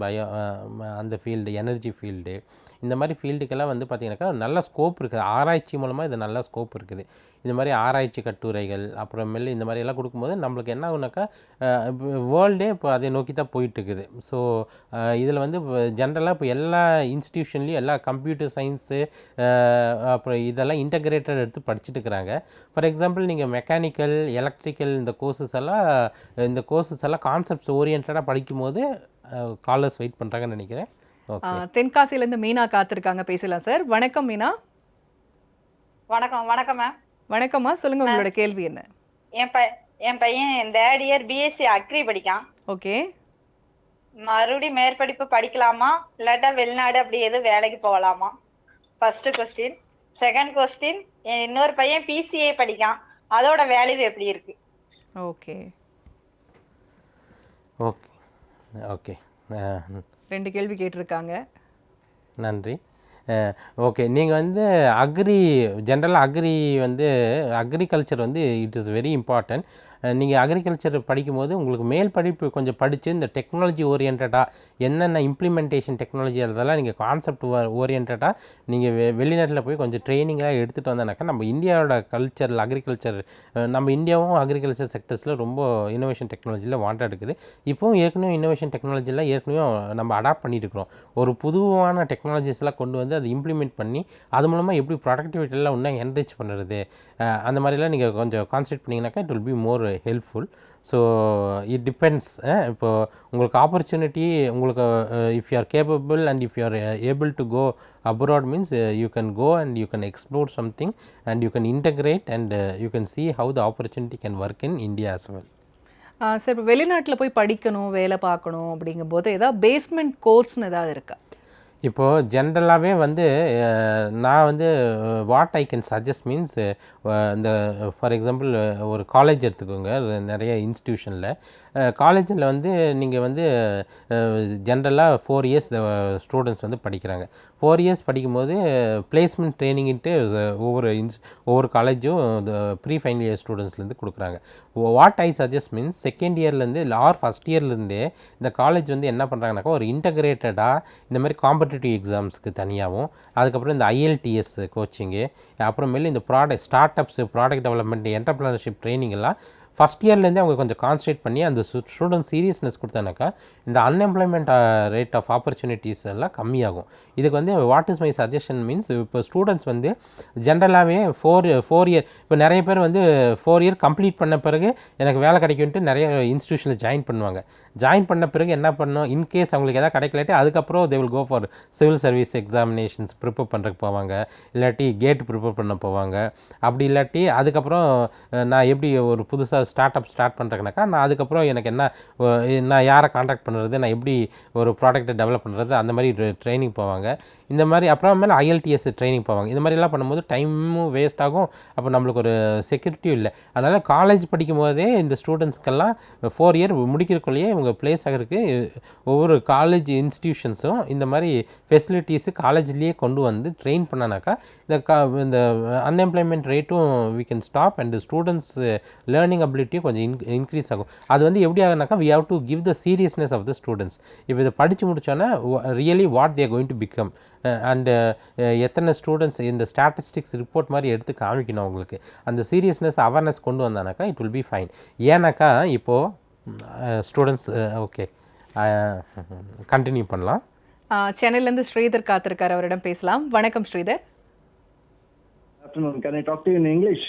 அந்த ஃபீல்டு, எனர்ஜி ஃபீல்டு, இந்த மாதிரி ஃபீல்டுக்கெல்லாம் வந்து பார்த்திங்கனாக்கா நல்ல ஸ்கோப் இருக்குது. ஆராய்ச்சி மூலமாக இது நல்ல ஸ்கோப் இருக்குது. இந்த மாதிரி ஆராய்ச்சி கட்டுரைகள் அப்புறமேல இந்த மாதிரி எல்லாம் கொடுக்கும்போது நம்மளுக்கு என்ன ஆகுனாக்கா வேர்ல்டே இப்போ அதை நோக்கி தான் போயிட்டுருக்குது. ஸோ இதில் வந்து ஜென்ரலாக இப்போ எல்லா இன்ஸ்டியூஷன்லேயும் எல்லா கம்ப்யூட்டர் சயின்ஸு அப்புறம் இதெல்லாம் இன்டகிரேட்டட் எடுத்து படிச்சுட்டு இருக்கிறாங்க. ஃபார் எக்ஸாம்பிள் நீங்கள் மெக்கானிக்கல், எலக்ட்ரிக்கல் இந்த கோர்சஸ் எல்லாம் கான்செப்ட்ஸ் ஓரியன்டாக படிக்கும்போது காலர்ஸ் வெயிட் பண்ணுறாங்கன்னு நினைக்கிறேன். தென்காசியிலேருந்து மீனா காத்திருக்காங்க, பேசலாம் சார். வணக்கம் மீனா. வணக்கம். வணக்கம் மேம். வணக்கம்மா, சொல்லுங்க உங்களோட கேள்வி என்ன? என் பையன் தேர்ட் இயர் பிஎஸ்சி அக்ரி படிக்கான். ஓகே, மறுபடியும் மேற்படிப்பு படிக்கலாமா இல்லாட்டா வெளிநாடு அப்படி எதுவும் வேலைக்கு போகலாமா? First question. செகண்ட் கொஸ்டின், இன்னொரு பையன் பிசிஏ படிக்கான், அதோட வேல்யூ எப்படி இருக்கு? ஓகே ஓகே ஓகே 2 கேள்வி கேட்டிருக்காங்க. நன்றி. ஓகே, நீங்கள் வந்து ஜென்ரலாக அக்ரிகல்ச்சர் வந்து இட் இஸ் வெரி இம்பார்ட்டன்ட். நீங்கள் அக்ரிகல்ச்சர் படிக்கும்போது உங்களுக்கு மேல் படிப்பு கொஞ்சம் படித்து இந்த டெக்னாலஜி ஓரியன்டாக என்னென்ன இம்ப்ளிமெண்டேஷன் டெக்னாலஜி அதெல்லாம் நீங்கள் கான்செப்ட் ஓரியன்டாக நீங்கள் வெளிநாட்டில் போய் கொஞ்சம் ட்ரைனிங்காக எடுத்துகிட்டு வந்தோன்னாக்கா நம்ம இந்தியாவோட கல்ச்சர் அக்ரிகல்ச்சர் நம்ம இந்தியாவும் அக்ரிகல்ச்சர் செக்டர்ஸில் ரொம்ப இன்னோவேஷன் டெக்னாலஜியில் வாண்டட் இருக்குது. இப்போவும் ஏற்கனவே இன்னோவேஷன் டெக்னாலஜிலாம் ஏற்கனவே நம்ம அடாப்ட் பண்ணிட்டு இருக்கிறோம். ஒரு புதுவான டெக்னாலஜிஸ்லாம் கொண்டு வந்து அதை இம்ப்ளிமெண்ட் பண்ணி அது மூலமாக எப்படி ப்ரொடக்டிவிட்டியெல்லாம் இன்னும் என்ரிச் பண்ணுறது அந்த மாதிரிலாம் நீங்கள் கொஞ்சம் கான்சன்ட்ரேட் பண்ணிங்கனாக்கா it will be more helpful. So it depends. இப்போது உங்களுக்கு ஆப்பர்ச்சுனிட்டி உங்களுக்கு if you are capable and if you are able to go abroad means you can go and you can explore something and you can integrate and you can see how the opportunity can work in India as well. Sir இப்போ வெளிநாட்டில் போய் படிக்கணும் வேலை பார்க்கணும் அப்படிங்கும்போது ஏதாவது basement கோர்ஸ்னு ஏதாவது இருக்கா? இப்போது ஜென்ரலாகவே வந்து நான் வந்து what I can suggest means இந்த ஃபார் எக்ஸாம்பிள் ஒரு காலேஜ் எடுத்துக்கோங்க. நிறைய இன்ஸ்டியூஷனில் காலேஜில் வந்து நீங்கள் வந்து ஜென்ரலாக 4 years ஸ்டூடெண்ட்ஸ் வந்து படிக்கிறாங்க. 4 years படிக்கும்போது பிளேஸ்மெண்ட் ட்ரைனிங்கிட்டு ஒவ்வொரு காலேஜும் ப்ரீ ஃபைனல் இயர் ஸ்டூடெண்ட்ஸ்லேருந்து கொடுக்குறாங்க. What I suggest means second இயர்லேருந்து இல்லை ஃபஸ்ட் இயர்லேருந்தே இந்த காலேஜ் வந்து என்ன பண்ணுறாங்கனாக்கா ஒரு இன்டகிரேட்டடாக இந்த மாதிரி காம்படிட்டிவ் எக்ஸாம்ஸ்க்கு தனியாகவும் அதுக்கப்புறம் இந்த IELTS கோச்சிங்கு அப்புறமேலே இந்த start ups product development entrepreneurship training எல்லாம் ஃபஸ்ட் இயர்லேருந்தே அவங்க கொஞ்சம் கான்சன்ட்ரேட் பண்ணி அந்த ஸ்டூடெண்ட் சீரியஸ்னஸ் கொடுத்தானாக்கா இந்த அன்எம்ப்ளாய்மெண்ட் ரேட் ஆஃப் ஆப்பர்ச்சுனிட்டிஸ் எல்லாம் கம்மியாகும். இதுக்கு வந்து what is my suggestion means இப்போ ஸ்டூடெண்ட்ஸ் வந்து ஜென்ரலாகவே ஃபோர் இயர் இப்போ நிறைய பேர் வந்து 4 year கம்ப்ளீட் பண்ண பிறகு எனக்கு வேலை கிடைக்கும்ட்டு நிறைய இன்ஸ்டியூஷனில் ஜாயின் பண்ணுவாங்க. ஜாயின் பண்ண பிறகு என்ன பண்ணணும், இன்கேஸ் அவங்களுக்கு எதாவது கிடைக்கலாட்டி அதுக்கப்புறம் they will go for civil service examinations prepare பண்ணுறதுக்கு போவாங்க, இல்லாட்டி கேட் ப்ரிப்பேர் பண்ண போவாங்க. அப்படி இல்லாட்டி அதுக்கப்புறம் நான் எப்படி ஒரு புதுசாக ஸ்டார்ட் பண்ணுறேன்னாக்கா நான் அதுக்கப்புறம் எனக்கு நான் யாரை காண்டாக்ட் பண்ணுறது, நான் எப்படி ஒரு ப்ராடக்ட்டை டெவலப் பண்ணுறது அந்த மாதிரி ட்ரைனிங் போவாங்க. இந்த மாதிரி அப்புறமேல IELTS ட்ரைனிங் போவாங்க. இந்த மாதிரிலாம் பண்ணும்போது டைமும் வேஸ்ட் ஆகும், அப்போ நம்மளுக்கு ஒரு செக்யூரிட்டியும் இல்லை. அதனால் காலேஜ் படிக்கும் போதே இந்த ஸ்டூடெண்ட்ஸ்க்கெல்லாம் 4 year முடிக்கிறக்குள்ளேயே இவங்க பிளேஸ் ஆகிறதுக்கு ஒவ்வொரு காலேஜ் இன்ஸ்டியூஷன்ஸும் இந்த மாதிரி ஃபெசிலிட்டிஸு காலேஜ்லேயே கொண்டு வந்து ட்ரெயின் பண்ணானாக்கா இந்த அன்எம்ப்ளாய்மெண்ட் ரேட்டும் we can stop and students learning அபிலிட்டியும் கொஞ்சம் இன்க்ரீஸ் ஆகும். அது வந்து எப்படி ஆகுனாக்கா we have to give the seriousness of the students. இப்போ இதை படித்து முடித்தோன்னா really what they're going to become and எத்தனை ஸ்டூடெண்ட்ஸ் இந்த ஸ்டாட்டிஸ்டிக்ஸ் ரிப்போர்ட் மாதிரி எடுத்து காமிக்கணும் அவங்களுக்கு. அந்த சீரியஸ்னஸ் அவேர்னஸ் கொண்டு வந்தானாக்கா இட் வில் பி ஃபைன். ஏன்னாக்கா இப்போது ஸ்டூடெண்ட்ஸ் ஓகே கண்டினியூ பண்ணலாம். சென்னையிலேருந்து ஸ்ரீதர் காத்திருக்கார், அவரிடம் பேசலாம். வணக்கம் Sridhar. Afternoon. Can I talk to you in English?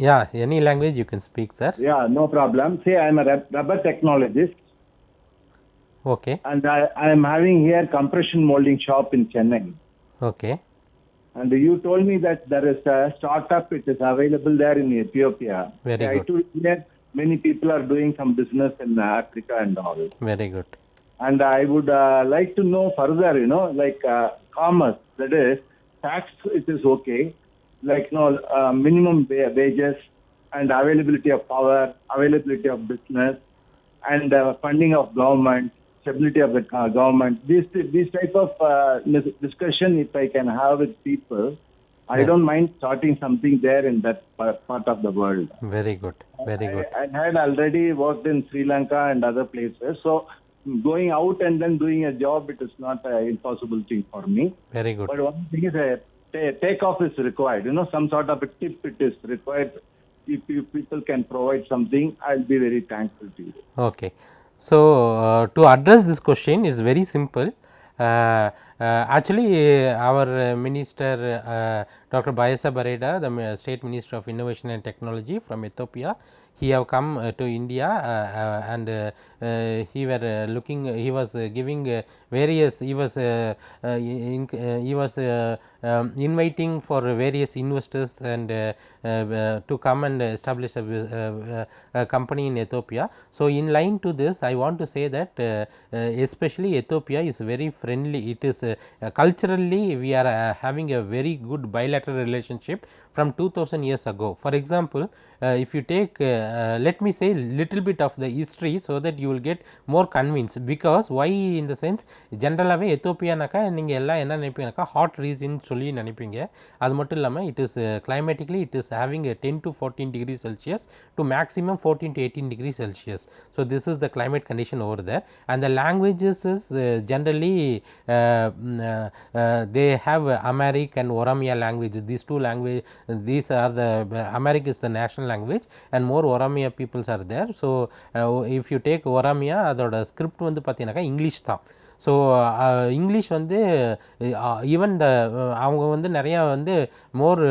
Yeah, any language you can speak, sir. Yeah, no problem. See, I am a rubber technologist. Okay. And I am having here compression molding shop in Chennai. Okay. And you told me that there is a startup which is available there in Ethiopia. Very I good. too hear many people are doing some business in Africa and all. Very good. And I would like to know further, like commerce, that is, tax it is okay, like minimum wages and availability of power, availability of business, and funding of government, stability of the government. These type of discussion, if I can have with people, I don't mind starting something there in that part of the world. Very good. Very good. I had already worked in Sri Lanka and other places, so going out and then doing a job, it is not an impossible thing for me. Very good. But one thing is takeoff is required. Some sort of a tip it is required. If people can provide something, I'll be very thankful to you. Okay. So, to address this question is very simple. Actually, our minister, Dr. Bayasa Bareda, the State Minister of Innovation and Technology from Ethiopia, he have come to India and he was giving various, he was inviting for various investors and to come and establish a company in Ethiopia. So, in line to this, I want to say that especially Ethiopia is very friendly. It is culturally we are having a very good bilateral relationship from 2000 years ago. For example, if you take let me say little bit of the history so that you will get more convinced. Because why in the sense ஜென்ரலாகவே எத்தோப்பியானாக்கா நீங்கள் எல்லாம் என்ன நினைப்பீங்கனாக்கா hot region சொல்லி நினைப்பீங்க. அது மட்டும் இல்லாமல் it is climatically it is having a 10 to 14 degrees Celsius to maximum 14 to 18 degrees Celsius. So this is the climate condition over there, and the languages is generally they have Amharic and Oromia languages. These two language, these are the Amharic is the national language and more Oromia peoples are there. So if you take Oromia, அதோட script வந்து பார்த்தீங்கன்னாக்கா English தான். ஸோ English வந்து even the அவங்க வந்து நிறையா வந்து more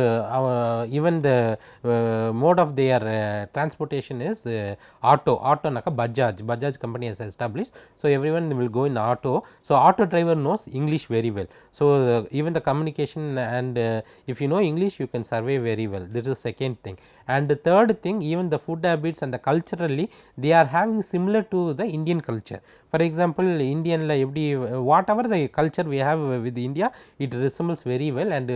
even the mode of their transportation is ஆட்டோனாக்கா Bajaj company has establish. So every one will go in auto. So auto driver knows English very well. So even the communication and if you know English you can survey very well. This is the second thing. And the third thing, even the food habits and the culturally they are having similar to the Indian culture. For example, Indian la eppadi whatever the culture we have with India, it resembles very well. And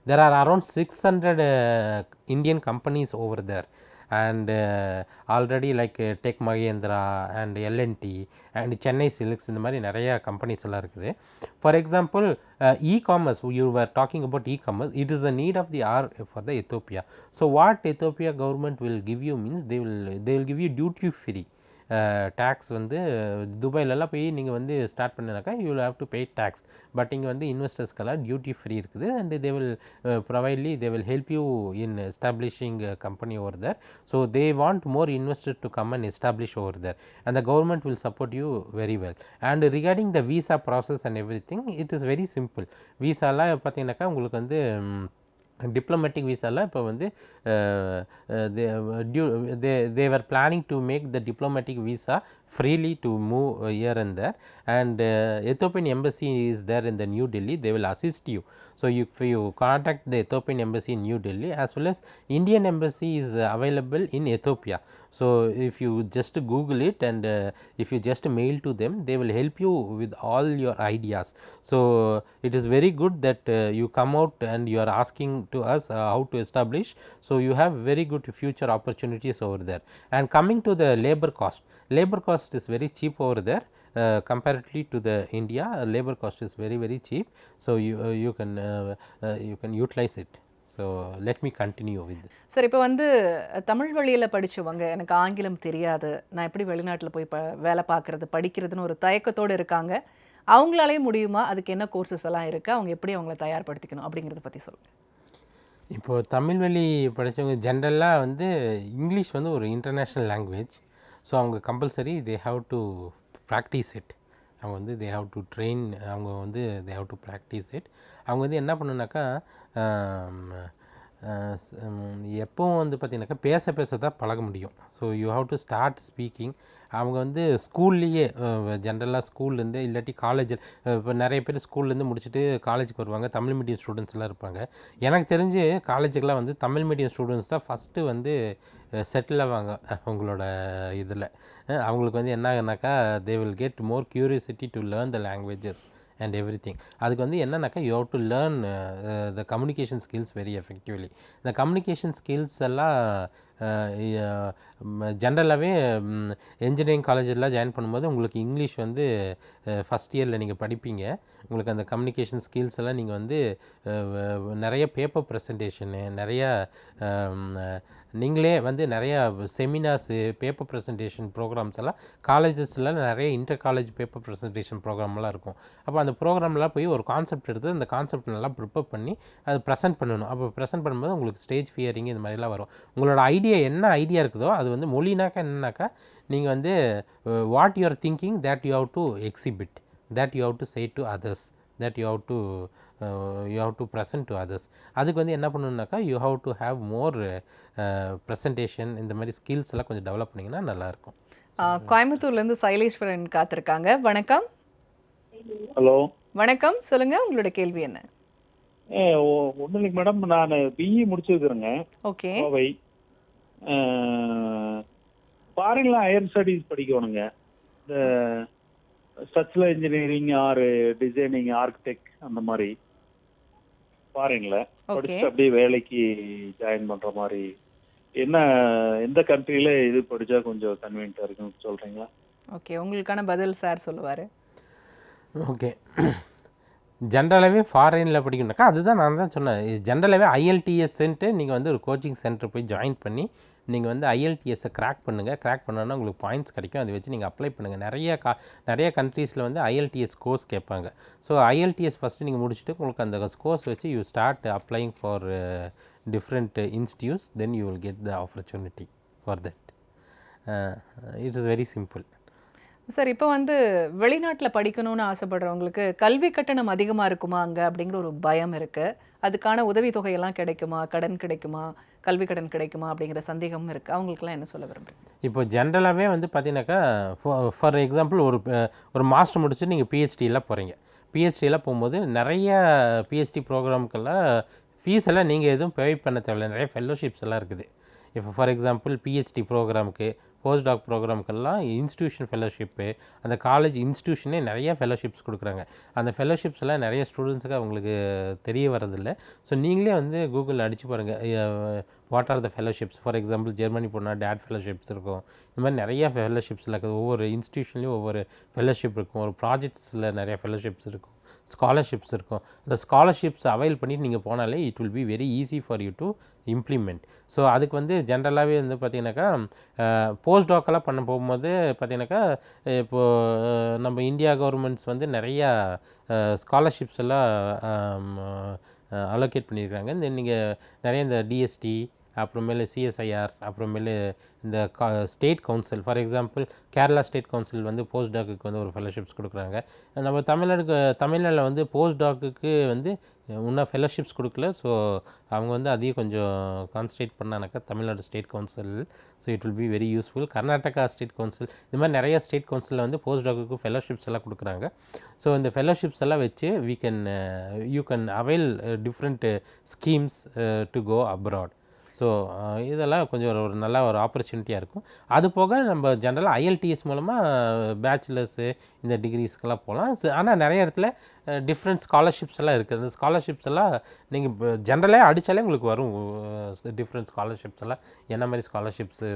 there are around 600 Indian companies over there, and already like Tech Mahindra and L&T and Chennai Silks இந்த மாதிரி நிறைய companies எல்லாம் இருக்குது. For example e-commerce, you were talking about e-commerce, it is the need of the hour for the Ethiopia. So what Ethiopia government will give you means they will give you duty free tax வந்து துபாயிலெல்லாம் போய் நீங்கள் வந்து start பண்ணினாக்கா you will have to pay tax. But இங்கே வந்து இன்வெஸ்டர்ஸ்க்கெல்லாம் duty free இருக்குது. And they will privately they will help you in establishing company over there. So they want more investor to come and establish over there, and the government will support you very well. And regarding the visa process and every thing, it is very simple. விசாலாம் பார்த்தீங்கன்னாக்கா உங்களுக்கு வந்து diplomatic விசாவில் இப்போ வந்து they were planning to make the diplomatic visa freely to move here and there, and Ethiopian embassy is there in the New Delhi. They will assist you. So if you contact the Ethiopian embassy in New Delhi, as well as Indian embassy is available in Ethiopia. So if you just Google it and if you just mail to them, they will help you with all your ideas. So it is very good that you come out and you are asking to us how to establish. So you have very good future opportunities over there. And coming to the labor cost is very cheap over there. Comparatively to the India, labor cost is very very cheap. So you can utilize it. So let me continue with it. Sir, இப்போ வந்து தமிழ் வழியில் படித்தவங்க, எனக்கு ஆங்கிலம் தெரியாது, நான் எப்படி வெளிநாட்டில் போய் வேலை பார்க்குறது படிக்கிறதுன்னு ஒரு தயக்கத்தோடு இருக்காங்க. அவங்களாலே முடியுமா? அதுக்கு என்ன கோர்சஸ் எல்லாம் இருக்குது? அவங்க எப்படி அவங்கள தயார்படுத்திக்கணும் அப்படிங்கிறத பற்றி சொல்லுங்கள். இப்போது தமிழ் வழி படித்தவங்க ஜென்ரலாக வந்து இங்கிலீஷ் வந்து ஒரு இன்டர்நேஷ்னல் லாங்குவேஜ். ஸோ அவங்க compulsory they have to practice it. அவங்க வந்து தே ஹாவ் டு ட்ரெயின், அவங்க வந்து they have to practice it. அவங்க வந்து என்ன பண்ணுனாக்கா எப்போவும் வந்து பார்த்திங்கனாக்கா பேச தான் பழக முடியும். So you have to start speaking. அவங்க வந்து ஸ்கூல்லையே ஜென்ரலாக ஸ்கூல்லேருந்து இல்லாட்டி காலேஜில் இப்போ நிறைய பேர் ஸ்கூல்லேருந்து முடிச்சுட்டு காலேஜுக்கு வருவாங்க. தமிழ் மீடியம் ஸ்டூடெண்ட்ஸ் எல்லாம் இருப்பாங்க. எனக்கு தெரிஞ்சு காலேஜுக்கெலாம் வந்து தமிழ் மீடியம் ஸ்டூடெண்ட்ஸ் தான் ஃபஸ்ட்டு வந்து செட்டில் ஆவாங்க. அவங்களோட இதில் அவங்களுக்கு வந்து என்ன ஆகுனாக்கா they will get more curiosity to learn the languages and everything. அதுக்கு வந்து என்னன்னாக்கா you have to learn the communication skills very effectively. The communication skills எல்லாம் ஜென்ரலாகவே என்ஜினியரிங் காலேஜெல்லாம் ஜாயின் பண்ணும்போது உங்களுக்கு இங்கிலீஷ் வந்து ஃபஸ்ட் இயரில் நீங்கள் படிப்பீங்க. உங்களுக்கு அந்த கம்யூனிகேஷன் ஸ்கில்ஸ் எல்லாம் நீங்கள் வந்து நிறைய பேப்பர் ப்ரெசன்டேஷனு, நிறையா நீங்களே வந்து நிறையா செமினார்ஸு, பேப்பர் ப்ரெசன்டேஷன் ப்ரோக்ராம்ஸ் எல்லாம் காலேஜஸில் நிறைய இன்டர் காலேஜ் பேப்பர் ப்ரெசன்டேஷன் ப்ரோக்ராம்லாம் இருக்கும். அப்போ அந்த ப்ரோக்ராம்லாம் போய் ஒரு கான்செப்ட் எடுத்து அந்த கான்செப்ட் நல்லா ப்ரிப்பேர் பண்ணி அது ப்ரெசென்ட் பண்ணணும். அப்போ ப்ரெசென்ட் பண்ணும்போது உங்களுக்கு ஸ்டேஜ் ஃபியரிங் இது மாதிரிலாம் வரும். உங்களோட என்ன ஐடியா இருக்குதோ அது வந்து மொழினாக்கா என்னன்னாக்கா நீங்கள் வந்து what you are thinking that you have to exhibit, that you have to say to others, that you have to present to others. அதுக்கு வந்து என்ன பண்ணணுன்னாக்கா you have to have more presentation, இந்த மாதிரி ஸ்கில்ஸ் எல்லாம் கொஞ்சம் டெவலப் பண்ணிங்கன்னா நல்லாயிருக்கும். கோயம்புத்தூர்லேருந்து சைலேஸ்வரன் காத்திருக்காங்க. வணக்கம். ஹலோ, வணக்கம். சொல்லுங்கள், உங்களோட கேள்வி என்ன? ஒன்றும் இல்லைங்க மேடம், நான் பிஇ முடிச்சிருக்கிறேங்க. ஓகே. கோவை ஃபாரின்ல ஹையர் ஸ்டடீஸ் படிக்கணுங்க. இந்த structural engineering or designing, architect அந்த மாதிரி ஃபாரின்ல. படிச்சுட்டு அப்படியே வேலைக்கு ஜாயின் பண்ற மாதிரி என்ன எந்த கண்ட்ரியில இது படிச்சா கொஞ்சம் கன்வீனியன்ட்டா இருக்குன்னு சொல்றீங்களா? ஓகே, உங்களுக்கான பதில் சார் சொல்லுவார். ஓகே, ஜென்ரலாகவே ஃபாரினில் படிக்கணுனாக்கா அதுதான் நான் தான் சொன்னேன். ஜென்ரலாகவே ஐஎல்டிஎஸ்ன்ட்டு நீங்கள் வந்து ஒரு கோச்சிங் சென்டர் போய் ஜாயின் பண்ணி நீங்கள் வந்து ஐஎல்டிஎஸ்ஸை கிராக் பண்ணுங்கள். கிராக் பண்ணோன்னா உங்களுக்கு பாயிண்ட்ஸ் கிடைக்கும். அதை வச்சு நீங்கள் அப்ளை பண்ணுங்கள். நிறைய கண்ட்ரீஸில் வந்து ஐஎல்டிஎஸ் கோர்ஸ் கேட்பாங்க. ஸோ ஐஎல்டிஎஸ் ஃபஸ்ட்டு நீங்கள் முடிச்சுட்டு உங்களுக்கு அந்த கோர்ஸ் வச்சு you start அப்ளைங் for different institutes, then you will get the opportunity for that. It is very simple. Sir, இப்போ வந்து வெளிநாட்டில் படிக்கணும்னு ஆசைப்படுறவங்களுக்கு கல்வி கட்டணம் அதிகமாக இருக்குமா அங்கே அப்படிங்கிற ஒரு பயம் இருக்குது. அதுக்கான உதவித்தொகையெல்லாம் கிடைக்குமா, கடன் கிடைக்குமா, கல்வி கடன் கிடைக்குமா அப்படிங்கிற சந்தேகமும் இருக்குது. அவங்களுக்குலாம் என்ன சொல்ல விரும்புகிறேன்? இப்போ ஜென்ரலாகவே வந்து பார்த்தீங்கன்னாக்கா ஃபார் எக்ஸாம்பிள் ஒரு மாஸ்டர் முடிச்சு நீங்கள் பிஹெச்டியெலாம் போகிறீங்க. பிஹெச்டியெலாம் போகும்போது நிறைய பிஹெச்டி ப்ரோக்ராமுக்கெல்லாம் ஃபீஸ் எல்லாம் நீங்கள் எதுவும் பே பண்ண தேவையில்லை. நிறைய ஃபெல்லோஷிப்ஸ் எல்லாம் இருக்குது. இப்போ ஃபார் எக்ஸாம்பிள் பிஹெச்டி ப்ரோக்ராமுக்கு, போஸ்ட் டாக் ப்ரோக்ராமுக்கெல்லாம் இன்ஸ்டியூஷன் ஃபெல்லோஷிப்பு, அந்த காலேஜ் இன்ஸ்டியூஷனே நிறைய ஃபெல்லோஷிப்ஸ் கொடுக்குறாங்க. அந்த ஃபெல்லோஷிப்ஸ் எல்லாம் நிறைய ஸ்டூடெண்ட்ஸுக்கு அவங்களுக்கு தெரிய வரதில்லை. ஸோ நீங்களே வந்து கூகுளில் அடித்து பாருங்கள், what are the fellowships. For example Germany போனால் டேட் ஃபெல்லோஷிப்ஸ் இருக்கும். இந்த மாதிரி நிறைய ஃபெல்லோஷிப்ஸில் இருக்குது. ஒவ்வொரு இன்ஸ்டியூஷன்லேயும் ஒவ்வொரு ஃபெல்லோஷிப் இருக்கும். ஒரு ப்ராஜெக்ட்ஸில் நிறைய ஃபெல்லோஷிப்ஸ் இருக்கும், ஸ்காலர்ஷிப்ஸ் இருக்கும். அந்த ஸ்காலர்ஷிப்ஸ் அவைல் பண்ணிட்டு நீங்கள் போனாலே it will be very easy for you to implement. So அதுக்கு வந்து ஜென்ரலாகவே வந்து பார்த்திங்கனாக்கா போஸ்ட் டாக்கெல்லாம் பண்ண போகும்போது பார்த்திங்கனாக்கா இப்போது நம்ம இந்தியா கவர்மெண்ட்ஸ் வந்து நிறையா ஸ்காலர்ஷிப்ஸ் எல்லாம் அலோகேட் பண்ணியிருக்காங்க. இந்த நீங்கள் நிறைய இந்த டிஎஸ்டி, அப்புறமேலு சிஎஸ்ஐஆர், அப்புறமேலு இந்த state council, for example Kerala state council வந்து போஸ்ட் டாக்குக்கு வந்து ஒரு ஃபெல்லோஷிப்ஸ் கொடுக்குறாங்க. நம்ம தமிழ்நாட்டில் வந்து போஸ்ட் டாக்குக்கு வந்து இன்னும் ஃபெல்லோஷிப்ஸ் கொடுக்கல. ஸோ அவங்க வந்து அதையும் கொஞ்சம் கான்சன்ட்ரேட் பண்ணானாக்கா Tamil Nadu state council, so it will be very useful. Karnataka state council, இந்த மாதிரி நிறைய ஸ்டேட் கவுன்சிலில் வந்து போஸ்ட் டாக்குக்கு ஃபெல்லோஷிப்ஸ் எல்லாம் கொடுக்குறாங்க. ஸோ இந்த ஃபெல்லோஷிப்ஸ் எல்லாம் வச்சு you can avail different schemes to go abroad. So இதெல்லாம் கொஞ்சம் ஒரு நல்ல ஒரு ஆப்பர்ச்சுனிட்டியாக இருக்கும். அது போக நம்ம ஜென்ரலாக ஐஎல்டிஎஸ் மூலமாக பேச்சுலர்ஸு இந்த டிகிரிஸ்க்கெல்லாம் போகலாம். ஆனால் நிறைய இடத்துல டிஃப்ரெண்ட் ஸ்காலர்ஷிப்ஸ் எல்லாம் இருக்குது. அந்த ஸ்காலர்ஷிப்ஸ் எல்லாம் நீங்கள் இப்போ ஜென்ரலாக அடித்தாலே உங்களுக்கு வரும். டிஃப்ரெண்ட் ஸ்காலர்ஷிப்ஸ் எல்லாம் என்ன மாதிரி ஸ்காலர்ஷிப்ஸு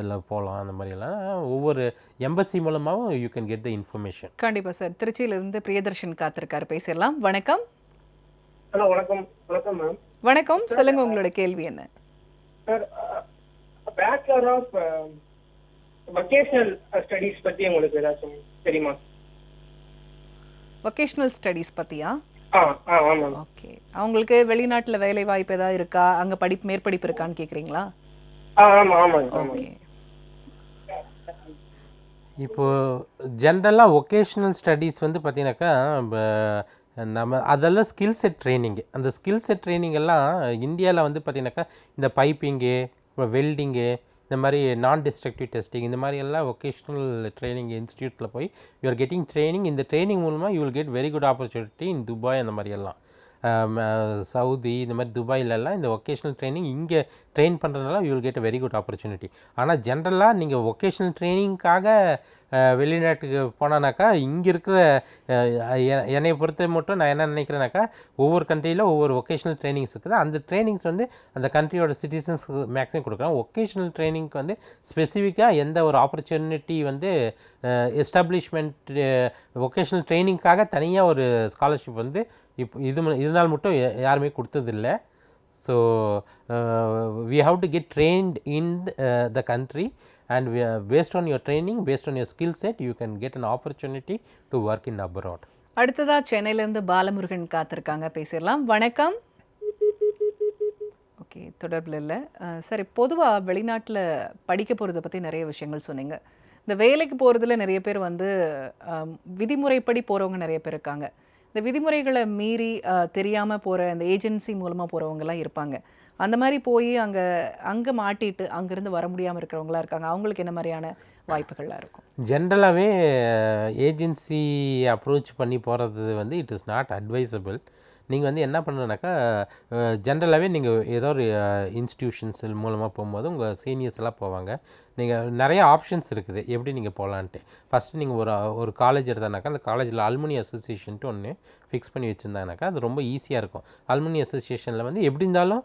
இல்லை போகலாம், அந்த மாதிரியெல்லாம் ஒவ்வொரு எம்பசி மூலமாகவும் you can get the information. கண்டிப்பாக சார். திருச்சியிலிருந்து பிரியதர்ஷன் காத்திருக்காரு, பேசிடலாம். வணக்கம். ஹலோ, வணக்கம். வணக்கம் மேம். வணக்கம், சொல்லுங்க, உங்களோட கேள்வி என்ன? Sir, bachelor of vocational studies பத்தி உங்களுக்கு ஏதாச்சும் தெரியுமா? வொகேஷனல் ஸ்டடீஸ் பத்தியா? ஆமாம். ஓகே, அவங்களுக்கு வெளிநாட்டில் வேலை வாய்ப்பு ஏதாவது இருக்கா, அங்கே மேற்படிப்பு இருக்கான்னு கேட்குறீங்களா? ஆமாம். ஓகே, இப்போது ஜென்ரலாக வொகேஷ்னல் ஸ்டடீஸ் வந்து பார்த்தீங்கன்னாக்கா நம்ம அதெல்லாம் ஸ்கில் செட் ட்ரைனிங்கு. அந்த ஸ்கில் செட் ட்ரைனிங் எல்லாம் இந்தியாவில் வந்து பார்த்திங்கனாக்கா இந்த பைப்பிங்கு, வெல்டிங்கு, இந்த மாதிரி நான் டிஸ்ட்ரக்டிவ் டெஸ்டிங், இந்த மாதிரி எல்லாம் வொகேஷ்னல் ட்ரைனிங் இன்ஸ்டியூட்டில் போய் யூ ஆர் கெட்டிங் ட்ரைனிங். இந்த ட்ரைனிங் மூலமாக you will get very good opportunity in Dubai, அந்த மாதிரி எல்லாம் சவுதி, இந்த மாதிரி துபாயிலெல்லாம் இந்த வொகேஷ்னல் ட்ரைனிங் இங்கே ட்ரெயின் பண்ணுறதுனால you will get a very good opportunity. ஆனால் ஜென்ரலாக நீங்கள் வொகேஷ்னல் ட்ரைனிங்காக வெளிநாட்டுக்கு போனானாக்கா இங்கே இருக்கிற என்னை பொறுத்த மட்டும் நான் என்ன நினைக்கிறேனாக்கா ஒவ்வொரு கண்ட்ரியில் ஒவ்வொரு வொகேஷ்னல் ட்ரைனிங்ஸ் இருக்குது. அந்த ட்ரைனிங்ஸ் வந்து அந்த கண்ட்ரியோட சிட்டிசன்ஸ் மேக்ஸிமம் கொடுக்குறாங்க. வொகேஷ்னல் ட்ரைனிங்க்கு வந்து ஸ்பெசிஃபிக்காக எந்த ஒரு ஆப்பர்ச்சுனிட்டி வந்து எஸ்டாப்ளிஷ்மெண்ட் வொகேஷ்னல் ட்ரைனிங்காக தனியாக ஒரு ஸ்காலர்ஷிப் வந்து இதனால் மட்டும் யாருமே கொடுத்ததில்லை. So we have to get trained in the country, and based on your training, based on your skill set, you can get an opportunity to work in abroad. அடுத்ததா சென்னையிலேருந்து பாலமுருகன் காத்திருக்காங்க, பேசிடலாம். வணக்கம். ஓகே, தொடர்பில் இல்லை. சரி, பொதுவாக வெளிநாட்டில் படிக்க போகிறத பற்றி நிறைய விஷயங்கள் சொன்னீங்க. இந்த வேலைக்கு போகிறதுல நிறைய பேர் வந்து விதிமுறைப்படி போகிறவங்க நிறைய பேர் இருக்காங்க. இந்த விதிமுறைகளை மீறி தெரியாமல் போகிற இந்த ஏஜென்சி மூலமாக போகிறவங்கலாம் இருப்பாங்க. அந்த மாதிரி போய் அங்கே மாட்டிட்டு அங்கேருந்து வர முடியாமல் இருக்கிறவங்களாம் இருக்காங்க. அவங்களுக்கு என்ன மாதிரியான வாய்ப்புகள்லாம் இருக்கும்? ஜென்ரலாகவே ஏஜென்சி அப்ரோச் பண்ணி போகிறது வந்து இட் இஸ் நாட் அட்வைசபிள். நீங்கள் வந்து என்ன பண்ணணுனாக்கா ஜென்ரலாகவே நீங்கள் ஏதோ ஒரு இன்ஸ்டியூஷன்ஸ் மூலமாக போகும்போது உங்கள் சீனியர்ஸ் எல்லாம் போவாங்க. நீங்கள் நிறைய ஆப்ஷன்ஸ் இருக்குது எப்படி நீங்கள் போகலான்ட்டு. ஃபஸ்ட்டு நீங்கள் ஒரு காலேஜ் எடுத்தானாக்கா அந்த காலேஜில் அலுமினி அசோசியேஷன்ட்டு ஒன்று ஃபிக்ஸ் பண்ணி வச்சுருந்தாங்கனாக்கா அது ரொம்ப ஈஸியாக இருக்கும். அலுமினி அசோசியேஷனில் வந்து எப்படி இருந்தாலும்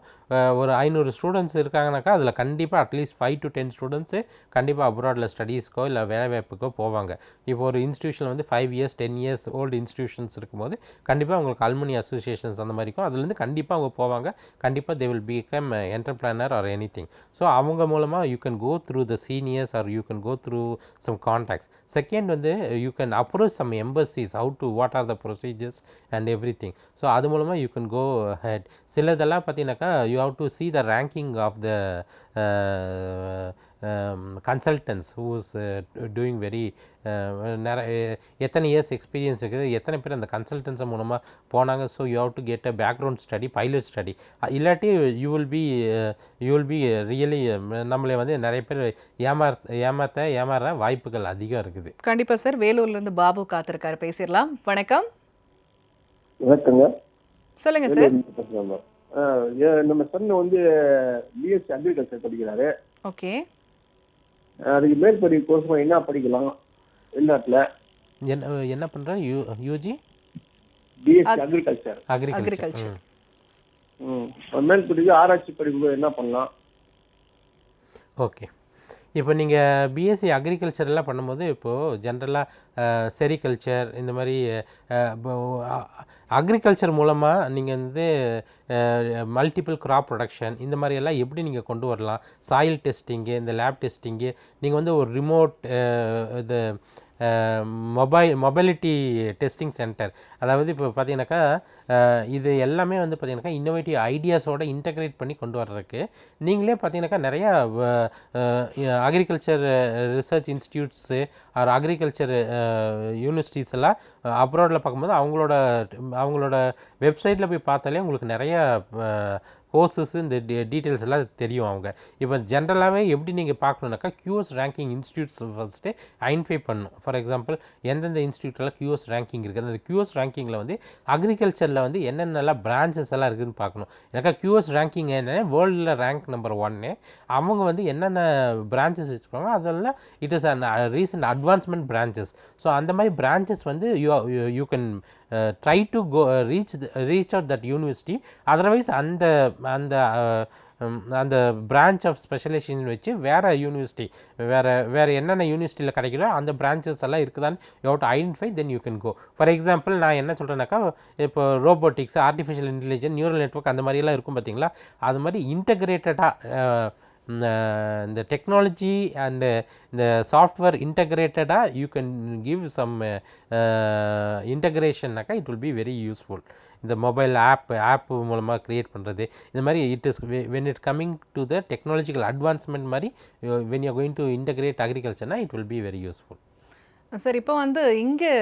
ஒரு 500 ஸ்டூடெண்ட்ஸ் இருக்காங்கனாக்கா அதில் கண்டிப்பாக அட்லீஸ்ட் 5 to 10 ஸ்டூடெண்ட்ஸு கண்டிப்பாக அப்ராடில் ஸ்டடீஸ்க்கோ இல்லை வேலைவாய்ப்புக்கோ போவாங்க. இப்போ ஒரு இன்ஸ்டியூஷனில் வந்து 5 years 10 years ஓல்டு இன்ஸ்டியூஷன்ஸ் இருக்கும்போது கண்டிப்பாக உங்களுக்கு அலுமினி அசோசியேஷன்ஸ் அந்த மாதிரி இருக்கும். அதுலேருந்து கண்டிப்பாக அவங்க போவாங்க. கண்டிப்பாக they will become entrepreneur or any thing. So அவங்க மூலமாக you can go through the seniors or you can go through some contacts. Second வந்து you can approach some embassies what are the procedures and every thing. So அது மூலமாக you can go head. சிலதெல்லாம் பார்த்தீங்கன்னாக்கா you have to see the ranking of the consultants who's doing very எத்தனை years experience இருக்குது, எத்தனை பேர் அந்த consultants மூலமாக போனாங்க. So you have to get a background study, pilot study. இல்லாட்டி யூ வில் பி ரியலி நம்மளே வந்து நிறைய பேர் ஏமாற வாய்ப்புகள் அதிகம் இருக்குது. கண்டிப்பா சார். வேலூர்லேருந்து பாபு காத்திருக்காரு, பேசிடலாம். வணக்கம். வணக்கங்க. சொல்லுங்க சார். நம்ம சன் வந்து பிஎஸ்சி அக்ரிகல்ச்சர் படிக்கிறாரு. ஓகே. அதுக்கு மேற்படி கோர்ஸ் என்ன படிக்கலாம் வெளிநாட்டில்? என்ன பண்ணுறேன்? UG BSc agriculture. அக்ரிகல்ச்சர். மேற்படிக்கு ஆராய்ச்சி படிப்பு என்ன பண்ணலாம்? ஓகே. இப்போ நீங்கள் பிஎஸ்சி அக்ரிகல்ச்சர்லாம் பண்ணும்போது இப்போது ஜென்ரலாக செரிகல்ச்சர் இந்த மாதிரி அக்ரிகல்ச்சர் மூலமாக நீங்கள் வந்து மல்டிபிள் கிராப் ப்ரொடக்ஷன் இந்த மாதிரியெல்லாம் எப்படி நீங்கள் கொண்டு வரலாம்? சாயில் டெஸ்டிங்கு, இந்த லேப் டெஸ்டிங்கு, நீங்கள் வந்து ஒரு ரிமோட் இது மொபைலிட்டி டெஸ்டிங் சென்டர், அதாவது இப்போ பார்த்தீங்கன்னாக்கா இது எல்லாமே வந்து பார்த்தீங்கன்னாக்கா இன்னோவேட்டிவ் ஐடியாஸோட இன்டகிரேட் பண்ணி கொண்டு வர்றதுக்கு நீங்களே பார்த்தீங்கன்னாக்கா நிறையா agriculture research institutes or agriculture universities எல்லாம் அப்ராடில் பார்க்கும்போது அவங்களோட வெப்சைட்டில் போய் பார்த்தாலே உங்களுக்கு நிறையா கோர்சஸ் இந்த டீட்டெயில்ஸ் எல்லாம் தெரியும். அவங்க இப்போ ஜென்ரலாகவே எப்படி நீங்கள் பார்க்கணுன்னாக்கா QS ranking institutes first identify பண்ணணும். ஃபார் எக்ஸாம்பிள் எந்தெந்த இன்ஸ்டியூட்டில் QS ரேங்கிங் இருக்குது, அந்த QS ரேங்கிங்கில் வந்து அக்ரிகல்ச்சரில் வந்து என்னென்னலாம் பிரான்ச்சஸ் எல்லாம் இருக்குதுன்னு பார்க்கணும். ஏன்னாக்கா QS ரேங்கிங் என்ன வேர்ல்டில் ரேங்க் நம்பர் 1. அவங்க வந்து என்னென்ன பிரான்ச்சஸ் வச்சுருக்காங்க அதெல்லாம் it is an recent advancement branches. So அந்த மாதிரி பிரான்ச்சஸ் வந்து you can try to reach out that university. Otherwise அந்த பிரான்ச் ஆஃப் ஸ்பெஷலைசேஷன் வச்சு வேறு யூனிவர்சிட்டி வேறு என்னென்ன யூனிவர்சிட்டியில் கிடைக்கிறோ அந்த பிரான்ச்சஸ் எல்லாம் இருக்குதான்னு you have to identify, then you can go. For example நான் என்ன சொல்கிறேன்னாக்கா இப்போ robotics, artificial intelligence, neural network அந்த மாதிரியெல்லாம் இருக்கும் பார்த்தீங்களா, அது மாதிரி இன்டகிரேட்டடாக இந்த டெக்னாலஜி அண்டு இந்த சாஃப்ட்வேர் இன்டகிரேட்டடாக யூ கேன் கிவ் சம் இன்டகிரேஷன்னாக்கா it will be very useful. இந்த மொபைல் ஆப் மூலமாக க்ரியேட் பண்ணுறது இந்த மாதிரி it is when it coming to the technological advancement மாதிரி when you going to integrate அக்ரிகல்ச்சர்னா it will be very useful. Sir, இப்போ வந்து இங்கே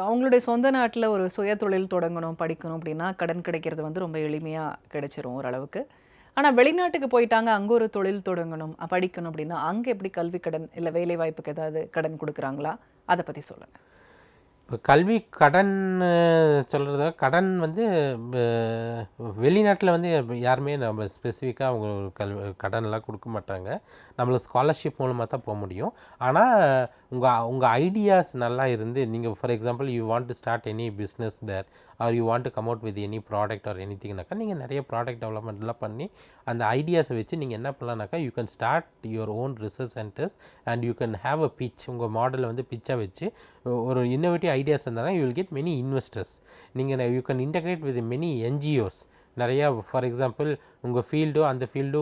அவங்களுடைய சொந்த நாட்டில் ஒரு சுய தொழில் தொடங்கணும், படிக்கணும் அப்படின்னா கடன் கிடைக்கிறது வந்து ரொம்ப எளிமையாக கிடைச்சிரும் ஓரளவுக்கு. ஆனால் வெளிநாட்டுக்கு போயிட்டாங்க, அங்கே ஒரு தொழில் தொடங்கணும், படிக்கணும் அப்படின்னா அங்கே எப்படி கல்வி கடன் இல்லை வேலை வாய்ப்புக்கு ஏதாவது கடன் கொடுக்குறாங்களா? அதை பற்றி சொல்லுங்கள். இப்போ கல்வி கடன் சொல்கிறத கடன் வந்து வெளிநாட்டில் வந்து யாருமே நம்ம ஸ்பெசிஃபிக்காக அவங்க கடன்லாம் கொடுக்க மாட்டாங்க. நம்மளுக்கு ஸ்காலர்ஷிப் மூலமாக தான் போக முடியும். ஆனால் உங்கள் ஐடியாஸ் நல்லா இருந்து நீங்கள் for example you want to start any business there or you want to come out with any product or any திங்னாக்கா நீங்கள் நிறைய ப்ராடக்ட் டெவலப்மெண்ட்லாம் பண்ணி அந்த ஐடியாஸை வச்சு நீங்கள் என்ன பண்ணலான்னாக்கா you can start your own research centers and you can have a pitch. உங்கள் மாடலை வந்து பிச்சாக வச்சு ஒரு இன்னோவேட்டிவ் ஐடியாஸ் இருந்தாலும் you will get many investors. நீங்கள் you can integrate with many NGOs நிறையா. ஃபார் எக்ஸாம்பிள் உங்கள் ஃபீல்டோ அந்த ஃபீல்டோ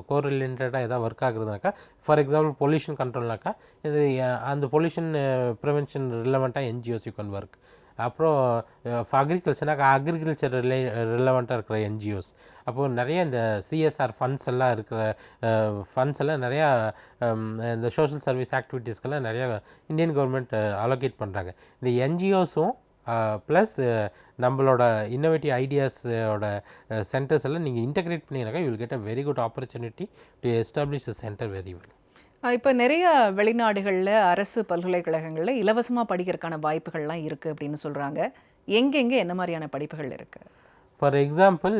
கோரிலேட்டடாக எதாவது ஒர்க் ஆகுறதுனாக்கா, ஃபார் எக்ஸாம்பிள் பொல்யூஷன் கண்ட்ரோல்னாக்கா இது அந்த பொல்யூஷன் ப்ரிவென்ஷன் ரிலவெண்ட்டாக NGOs யூ கேன் ஒர்க். அப்புறம் அக்ரிகல்ச்சர்னாக்கா அக்ரிகல்ச்சர் ரிலவெண்ட்டாக இருக்கிற NGOs. அப்போது நிறைய இந்த CSR ஃபண்ட்ஸ் எல்லாம் இருக்கிற ஃபண்ட்ஸ் எல்லாம் நிறையா இந்த சோஷியல் சர்வீஸ் ஆக்டிவிட்டீஸ்க்கெல்லாம் நிறையா இந்தியன் கவர்மெண்ட் அலோகேட் பண்ணுறாங்க. இந்த NGOஸும் ப்ளஸ் நம்மளோட இன்னோவேட்டிவ் ஐடியாஸோட சென்டர்ஸ் எல்லாம் நீங்கள் இன்டகிரேட் பண்ணிங்கனாக்கா you will get a very good opportunity to establish a center very well. இப்போ நிறைய வெளிநாடுகளில் அரசு பல்கலைக்கழகங்களில் இலவசமாக படிக்கிறதுக்கான வாய்ப்புகள்லாம் இருக்குது அப்படின்னு சொல்கிறாங்க. எங்கெங்கே என்ன மாதிரியான படிப்புகள் இருக்குது? ஃபார் எக்ஸாம்பிள்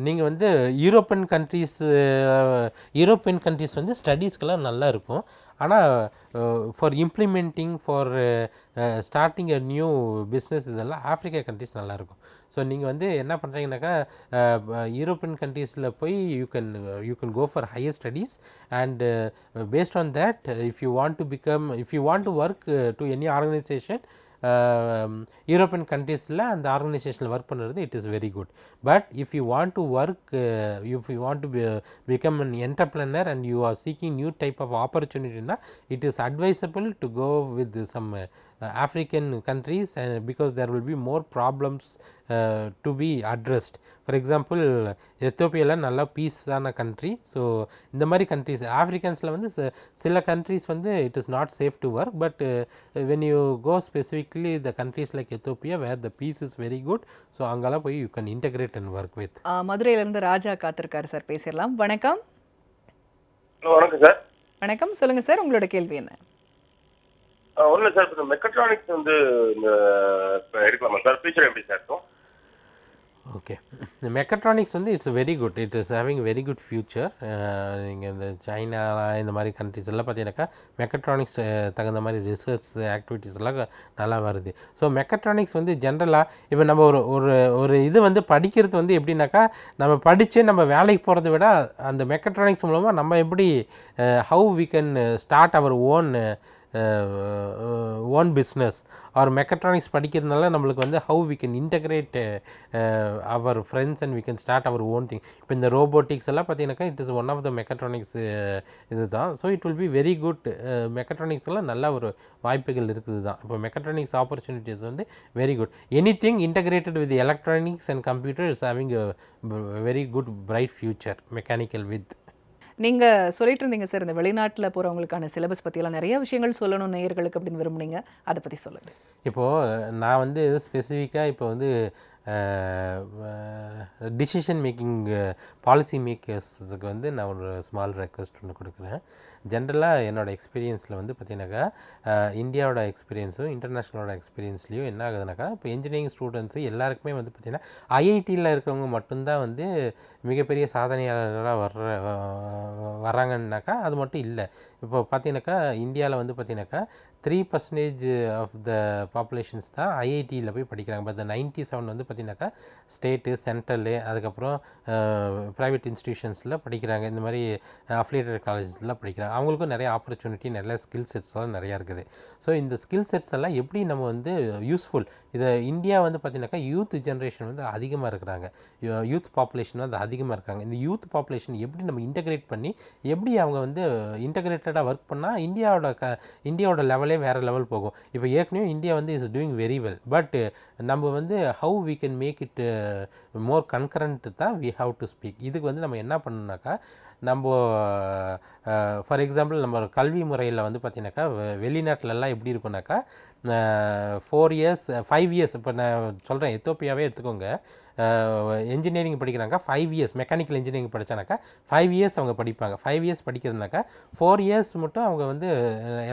நீங்கள் வந்து யூரோப்பியன் கண்ட்ரீஸ் வந்து ஸ்டடீஸ்க்கெல்லாம் நல்லா இருக்கும். ஆனால் for implementing for starting a new business இதெல்லாம் ஆஃப்ரிக்கா கண்ட்ரீஸ் நல்லாயிருக்கும். ஸோ நீங்கள் வந்து என்ன பண்ணுறீங்கன்னாக்கா யூரோப்பியன் கண்ட்ரீஸில் போய் you can go for higher studies and based on that if you want to work to any organization European கண்ட்ரீஸில் அந்த ஆர்கனைசேஷனில் ஒர்க் பண்ணுறது it is very good. But if you want to work if you want to become an entrepreneur and you are seeking new type of ஆப்பர்ச்சுனிட்டினா it is advisable to go with some African countries and because there will be more problems to be addressed. For example, எத்தோப்பியாவில் நல்லா பீஸான country. So இந்த மாதிரி countries ஆஃப்ரிக்கன்ஸில் வந்து சில countries வந்து it is not safe to work. But when you go specifically the countries like Ethiopia where the peace is very good. So அங்கெல்லாம் போய் you can integrate and work with. மதுரையிலேருந்து Raja காத்திருக்காரு sir, பேசிடலாம். வணக்கம். வணக்கம் sir. வணக்கம், சொல்லுங்கள் sir, உங்களோட கேள்வி என்ன? ஒன்றும் சார், இப்போ மெக்கட்ரானிக்ஸ் வந்து எடுக்கலாமா சார்? ஃபியூச்சர் எப்படி சார் இருக்கும்? ஓகே, இந்த மெக்கட்ரானிக்ஸ் வந்து it's very good. It is having very good future. நீங்கள் இந்த சைனா இந்த மாதிரி கண்ட்ரிஸ் எல்லாம் பார்த்தீங்கன்னாக்கா மெக்கட்ரானிக்ஸ் தகுந்த மாதிரி ரிசர்ச் ஆக்டிவிட்டீஸ் எல்லாம் நல்லா வருது. ஸோ மெக்கட்ரானிக்ஸ் வந்து ஜென்ரலாக இப்போ நம்ம ஒரு இது வந்து படிக்கிறது வந்து எப்படின்னாக்கா நம்ம படித்து நம்ம வேலைக்கு போகிறத விட அந்த மெக்கட்ரானிக்ஸ் மூலமாக நம்ம எப்படி how we can start our own business or mechatronics படிக்கிறதுனால நம்மளுக்கு வந்து how we can integrate our friends and we can start our own thing. இப்போ இந்த ரோபோட்டிக்ஸ் எல்லாம் பார்த்தீங்கன்னாக்கா it is one of the mechatronics இது தான். So it will be very good. Mechatronics எல்லாம் நல்ல ஒரு வாய்ப்புகள் இருக்குது தான். இப்போ மெக்கட்ரானிக்ஸ் ஆப்பர்ச்சுனிட்டிஸ் வந்து very good. Anything integrated with electronics and computer is having a very good bright future mechanical with. நீங்கள் சொல்லிட்டு இருந்தீங்க சார், இந்த வெளிநாட்டில் போகிறவங்களுக்கான சிலபஸ் பற்றியெல்லாம் நிறைய விஷயங்கள் சொல்லணும் நேயர்களுக்கு அப்படின்னு விரும்புனீங்க, அதை பற்றி சொல்லுங்கள். இப்போது நான் வந்து ஸ்பெசிஃபிக்காக இப்போ வந்து டிசிஷன் மேக்கிங் பாலிசி மேக்கர்ஸுக்கு வந்து நான் ஒரு ஸ்மால் ரெக்வஸ்ட் ஒன்று கொடுக்குறேன். ஜென்ரலாக என்னோடய எக்ஸ்பீரியன்ஸில் வந்து பார்த்திங்கனாக்கா இந்தியாவோட எக்ஸ்பீரியன்ஸும் இன்டர்நேஷ்னலோட எக்ஸ்பீரியன்ஸ்லையும் என்ன ஆகுதுனாக்கா இப்போ இன்ஜினியரிங் ஸ்டூடெண்ட்ஸு எல்லாருக்குமே வந்து பார்த்திங்கன்னா ஐஐடியில் இருக்கிறவங்க மட்டும்தான் வந்து மிகப்பெரிய சாதனையாளராக வர்றாங்கன்னாக்கா அது மட்டும் இல்லை. இப்போ பார்த்தீங்கன்னாக்கா இந்தியாவில் வந்து பார்த்திங்கனாக்கா 3% ஆஃப் த பாப்புலேஷன்ஸ் தான் ஐஐடியில் போய் படிக்கிறாங்க. பட் 97 வந்து பார்த்திங்கனாக்கா ஸ்டேட்டு, சென்ட்ரலு, அதுக்கப்புறம் ப்ரைவேட் இன்ஸ்டியூஷன்ஸில் படிக்கிறாங்க. இந்த மாதிரி அஃபிலியேட்டட் காலேஜஸ்லாம் படிக்கிறாங்க. அவங்களுக்கும் நிறைய ஆப்பர்ச்சுனிட்டி, நிறைய ஸ்கில் செட்ஸ்லாம் நிறையா இருக்குது. ஸோ இந்த ஸ்கில் செட்ஸ் எல்லாம் எப்படி நம்ம வந்து யூஸ்ஃபுல் இதை இந்தியா வந்து பார்த்திங்கனாக்கா யூத் ஜென்ரேஷன் வந்து அதிகமாக இருக்கிறாங்க, யூத் பாப்புலேஷன் வந்து அதிகமாக இருக்காங்க. இந்த யூத் பாப்புலேஷன் எப்படி நம்ம இன்டகிரேட் பண்ணி எப்படி அவங்க வந்து இன்டகிரேட்டடாக ஒர்க் பண்ணால் இந்தியாவோட லெவலே வேறு லெவல் போகும். இப்போ ஏற்கனவே இந்தியா வந்து is doing very well. But நம்ம வந்து how we can make it more concurrent than we have to speak. இதுக்கு வந்து நம்ம என்ன பண்ணணுனாக்கா நம்ம ஃபார் எக்ஸாம்பிள் நம்ம கல்வி முறையில் வந்து பார்த்திங்கனாக்கா வெளிநாட்டிலலாம் எப்படி இருக்குனாக்கா 4 இயர்ஸ் 5 இயர்ஸ் இப்போ நான் சொல்கிறேன், எத்தோப்பியாவே எடுத்துக்கோங்க. என்ஜினியரிங் படிக்கிறாங்க 5 இயர்ஸ், மெக்கானிக்கல் இன்ஜினியரிங் படித்தானாக்கா 5 இயர்ஸ் அவங்க படிப்பாங்க. 5 இயர்ஸ் படிக்கிறதுனாக்கா 4 இயர்ஸ் மட்டும் அவங்க வந்து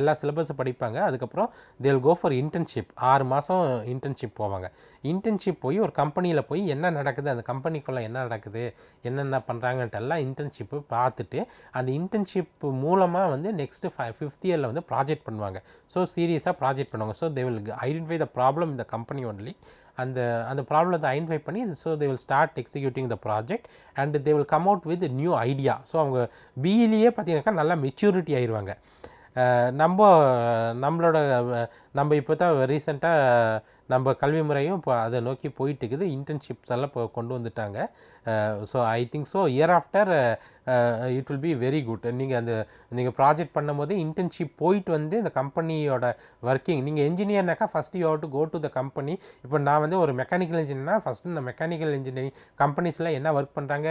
எல்லா சிலபஸும் படிப்பாங்க. அதுக்கப்புறம் they will go for internship. 6 மாதம் இன்டர்ன்ஷிப் போவாங்க. இன்டர்ன்ஷிப் போய் ஒரு கம்பெனியில் போய் என்ன நடக்குது, அந்த கம்பெனிக்குள்ளே என்ன நடக்குது, என்னென்ன பண்ணுறாங்கன்ட்டெல்லாம் இன்டர்ன்ஷிப்பு பார்த்துட்டு அந்த இன்டர்ன்ஷிப் மூலமாக வந்து நெக்ஸ்ட்டு 5th இயரில் வந்து ப்ராஜெக்ட் பண்ணுவாங்க. ஸோ சீரியஸாக ப்ராஜெக்ட் பண்ணுவாங்க. So they will identify the problem இந்த கம்பெனி ஒன்லி. அந்த ப்ராப்ளத்தை ஐடென்டிஃபை பண்ணி so they will start executing the project and they will come out with new idea. So அவங்க பிஇலேயே பார்த்தீங்கன்னாக்கா நல்லா மெச்சூரிட்டி ஆயிடுவாங்க. நம்ம இப்போ தான் ரீசெண்டாக நம்ம கல்வி முறையும் இப்போ அதை நோக்கி போயிட்டு இருக்குது. இன்டர்ன்ஷிப்ஸ் எல்லாம் இப்போ கொண்டு வந்துட்டாங்க. So I think so year after it will be very good. நீங்கள் ப்ராஜெக்ட் பண்ணும் போது இன்டர்ன்ஷிப் போயிட்டு வந்து இந்த கம்பெனியோட ஒர்க்கிங், நீங்கள் என்ஜினியர்னாக்கா first you have to go to the company. இப்போ நான் வந்து ஒரு மெக்கானிக்கல் இன்ஜினியர்னா ஃபஸ்ட்டு நான் மெக்கானிக்கல் இன்ஜினியரிங் கம்பெனிஸில் என்ன ஒர்க் பண்ணுறாங்க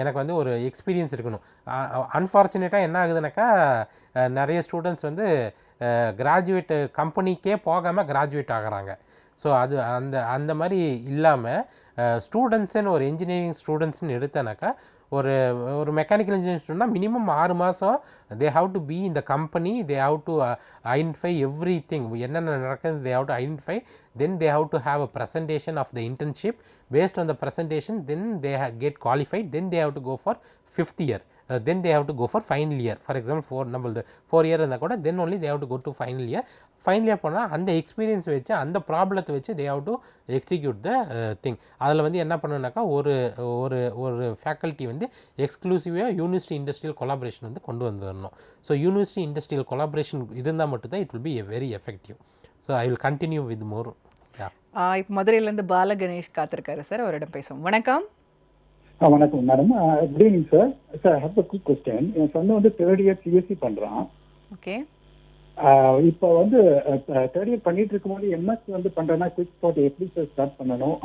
எனக்கு வந்து ஒரு எக்ஸ்பீரியன்ஸ் இருக்கணும். அன்ஃபார்ச்சுனேட்டாக என்ன ஆகுதுனாக்கா நிறைய ஸ்டூடெண்ட்ஸ் வந்து கிராஜுவேட் கம்பெனிக்கே போகாமல் கிராஜுவேட் ஆகிறாங்க. ஸோ அது அந்த மாதிரி இல்லாமல் ஸ்டூடெண்ட்ஸுன்னு ஒரு இன்ஜினியரிங் ஸ்டூடெண்ட்ஸ்னு எடுத்தனாக்கா ஒரு ஒரு மெக்கானிக்கல் இன்ஜினியரிங் ஸ்டூடெண்ட்னா மினிமம் 6 மாதம் தே ஹாவ் டு பி இந்த company, they have to identify every thing, என்னென்ன நடக்குது they have to identify, then they have to have a presentation of the internship. Based on the presentation, then they get qualified, then they have to go for 5th year, then they have to go for final year. For example, 4 year இருந்தால் கூட then only they have to go to final year. Final year போனால் அந்த எக்ஸ்பீரியன்ஸ் வச்சு அந்த ப்ராப்ளத்தை வச்சு they have to execute the thing. அதில் வந்து என்ன பண்ணணுனாக்கா ஒரு ஒரு ஒரு ஃபேக்கல்ட்டி வந்து எக்ஸ்க்ளூசிவாக யூனிவர்சிட்டி இண்டஸ்ட்ரியல் கொலாபரேஷன் வந்து கொண்டு வந்துடணும். ஸோ யூனிவர்சிட்டி இண்டஸ்ட்ரியல் கொலாபரேஷன் இருந்தால் மட்டும்தான் it will be very effective. So I will continue with more. இப்போ மதுரையிலேருந்து பால கணேஷ் காத்திருக்காரு சார், அவரிடம் பேசுவோம். வணக்கம். வணக்கம் madam. Good evening sir. Sir have a quick question. என் சொன்ன வந்து 3rd year சிஎஸ்சி பண்ணுறான். ஓகே. இப்போ வந்து 3rd year பண்ணிட்டு இருக்கும்போது எம்எஸ் வந்து பண்ணுறேன்னா குயிக் ஸ்பாட் எப்படி சார் ஸ்டார்ட் பண்ணணும்?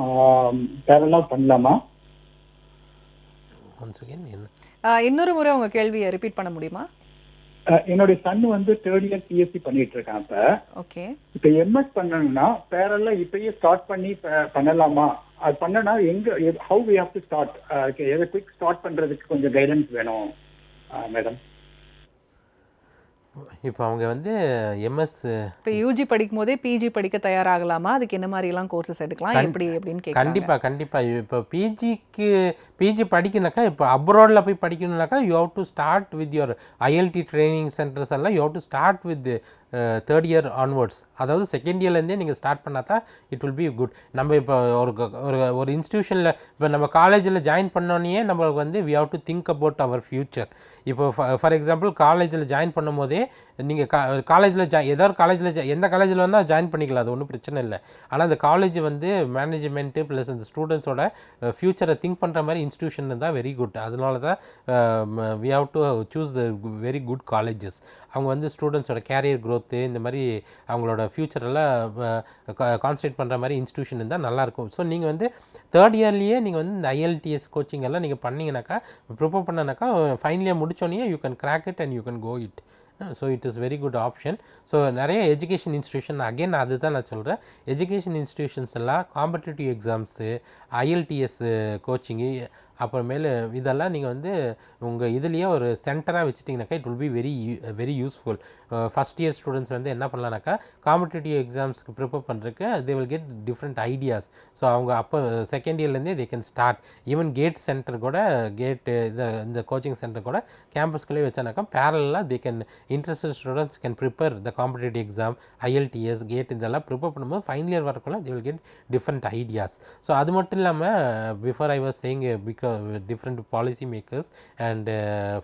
பேரலாக பண்ணலாமா? இன்னொரு முறை உங்கள் கேள்வியை ரிப்பீட் பண்ண முடியுமா? என்னுடைய சன் வந்து 3rd year சிஎஸ்சி பண்ணிட்டு இருக்கான். இப்போ ஓகே, இப்போ எம்எஸ் பண்ணணும்னா பேரலா இப்பயே ஸ்டார்ட் பண்ணி பண்ணலாமா? அது பண்ணனா எங்க, how we have to start? எதை குயிக் ஸ்டார்ட் பண்றதுக்கு கொஞ்சம் கைடன்ஸ் வேணும் மேடம். இப்போ அவங்க வந்து எம்எஸ் இப்போ யூஜி படிக்கும் போதே பிஜி படிக்க தயாராகலாமா? அதுக்கு என்ன மாதிரிலாம் கோர்சஸ் எடுக்கலாம், எப்படி அப்படின்னு கேட்குறாங்க. கண்டிப்பாக இப்போ பிஜி படிக்கணுனாக்கா, இப்போ அப்ராடில் போய் படிக்கணுனாக்கா you have to start with your IELTS training centers எல்லாம் you have to start with 3rd year onwards. அதாவது 2nd yearலேருந்தே நீங்கள் ஸ்டார்ட் பண்ணால் தான் இட் வில் பி குட். நம்ம இப்போ ஒரு இன்ஸ்டியூஷனில் இப்போ நம்ம காலேஜில் ஜாயின் பண்ணோன்னே நம்மளுக்கு வந்து we have to think about our future. இப்போ ஃபார் எக்ஸாம்பிள் காலேஜில் ஜாயின் பண்ணும் போதே நீங்கள் காலேஜில் எந்த காலேஜில் வேணால் ஜாயின் பண்ணிக்கலாம், அது ஒன்றும் பிரச்சனை இல்லை. ஆனால் அந்த காலேஜ் வந்து மேனேஜ்மெண்ட்டு ப்ளஸ் அந்த ஸ்டூடெண்ட்ஸோட ஃப்யூச்சரை திங்க் பண்ணுற மாதிரி இன்ஸ்டியூஷன் தான் வெரி குட். அதனால தான் we have to choose very good colleges. அவங்க வந்து ஸ்டூடெண்ட்ஸோட கேரியர் க்ரோத்து இந்த மாதிரி அவங்களோட ஃப்யூச்சரெல்லாம் கான்சன்ட்ரேட் பண்ணுற மாதிரி இன்ஸ்டியூஷன் இருந்தால் நல்லாயிருக்கும். ஸோ நீங்கள் வந்து 3rd yearலேயே நீங்கள் வந்து இந்த ஐஎல்டிஎஸ் கோச்சிங் எல்லாம் நீங்கள் பண்ணிங்கனாக்கா, ப்ரிப்பேர் பண்ணனாக்கா ஃபைனல் இயர் முடிச்சோன்னே you can crack it and you can go it. So it is very good option. So நிறைய எஜுகேஷன் இன்ஸ்டியூஷன், அகெயின் அதுதான் நான் சொல்கிறேன், எஜுகேஷன் இன்ஸ்டியூஷன்ஸ் எல்லாம் காம்படிட்டிவ் எக்ஸாம்ஸு, ஐஎல்டிஎஸ் கோச்சிங்கு, அப்புறமேலு இதெல்லாம் நீங்கள் வந்து உங்கள் இதுலேயே ஒரு சென்டராக வச்சுட்டிங்கனாக்கா it will be very useful. First year students வந்து என்ன பண்ணலான்னாக்கா, காம்படிட்டிவ் எக்ஸாம்ஸ்க்கு ப்ரிப்பேர் பண்ணுறதுக்கு they will get different ideas. So அவங்க அப்போ 2nd yearலேருந்தே they can start. Even GATE center கூட, இந்த கோச்சிங் சென்டர் கூட கேம்பஸ்குள்ளே வச்சானாக்கா பேரலாக they can interested students can prepare the competitive exam, IELTS, GATE இதெல்லாம் ப்ரிப்பேர் பண்ணும்போது ஃபைனல் இயர் வரக்குள்ள they will get different ideas. So அது மட்டும் இல்லாமல் before I was saying because different policy makers and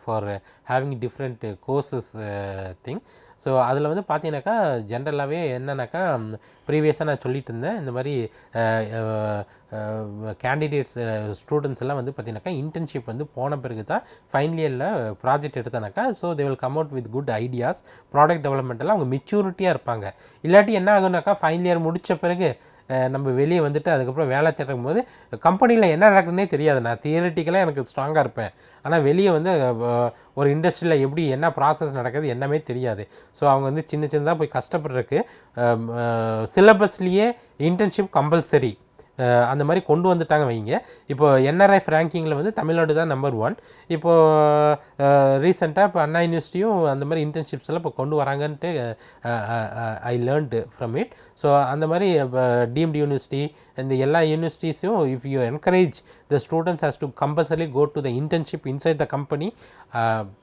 for having different courses thing. So அதில் வந்து பார்த்தீங்கன்னாக்கா ஜென்ரலாகவே என்னன்னாக்கா ப்ரீவியஸாக நான் சொல்லிட்டு இருந்தேன், இந்த மாதிரி கேண்டிடேட்ஸ் ஸ்டூடெண்ட்ஸ் எல்லாம் வந்து பார்த்தீங்கன்னாக்கா இன்டர்ன்ஷிப் வந்து போன பிறகு தான் ஃபைனல் இயரில் ப்ராஜெக்ட் எடுத்தானாக்கா so they will come out with good ideas. Product development எல்லாம் அவங்க மெச்சூரிட்டியாக இருப்பாங்க. இல்லாட்டி என்ன ஆகுனாக்கா ஃபைனல் இயர் முடித்த பிறகு நம்ம வெளியே வந்துட்டு அதுக்கப்புறம் வேலை தேடும் போது கம்பெனியில் என்ன நடக்குதுன்னே தெரியாது. நான் தியரிட்டிக்கலாக எனக்கு ஸ்ட்ராங்காக இருப்பேன், ஆனால் வெளியே வந்து ஒரு இண்டஸ்ட்ரியில் எப்படி என்ன ப்ராசஸ் நடக்குது என்னமே தெரியாது. ஸோ அவங்க வந்து சின்னதாக போய் கஷ்டப்படுறதுக்கு சிலபஸ்லேயே இன்டர்ன்ஷிப் கம்பல்சரி அந்த மாதிரி கொண்டு வந்துட்டாங்க வைங்க. இப்போ என்ஆர்எஃப் ரேங்கிங்கில் வந்து தமிழ்நாடு தான் நம்பர் 1. இப்போது ரீசெண்டாக இப்போ அண்ணா யூனிவர்சிட்டியும் அந்த மாதிரி இன்டர்ன்ஷிப்ஸ் எல்லாம் இப்போ கொண்டு வராங்கன்ட்டு I learned from it. So அந்த மாதிரி டீம்டு யூனிவர்சிட்டி இந்த எல்லா யூனிவர்சிட்டிஸும் if you encourage the students has to compulsory go to the internship inside the company,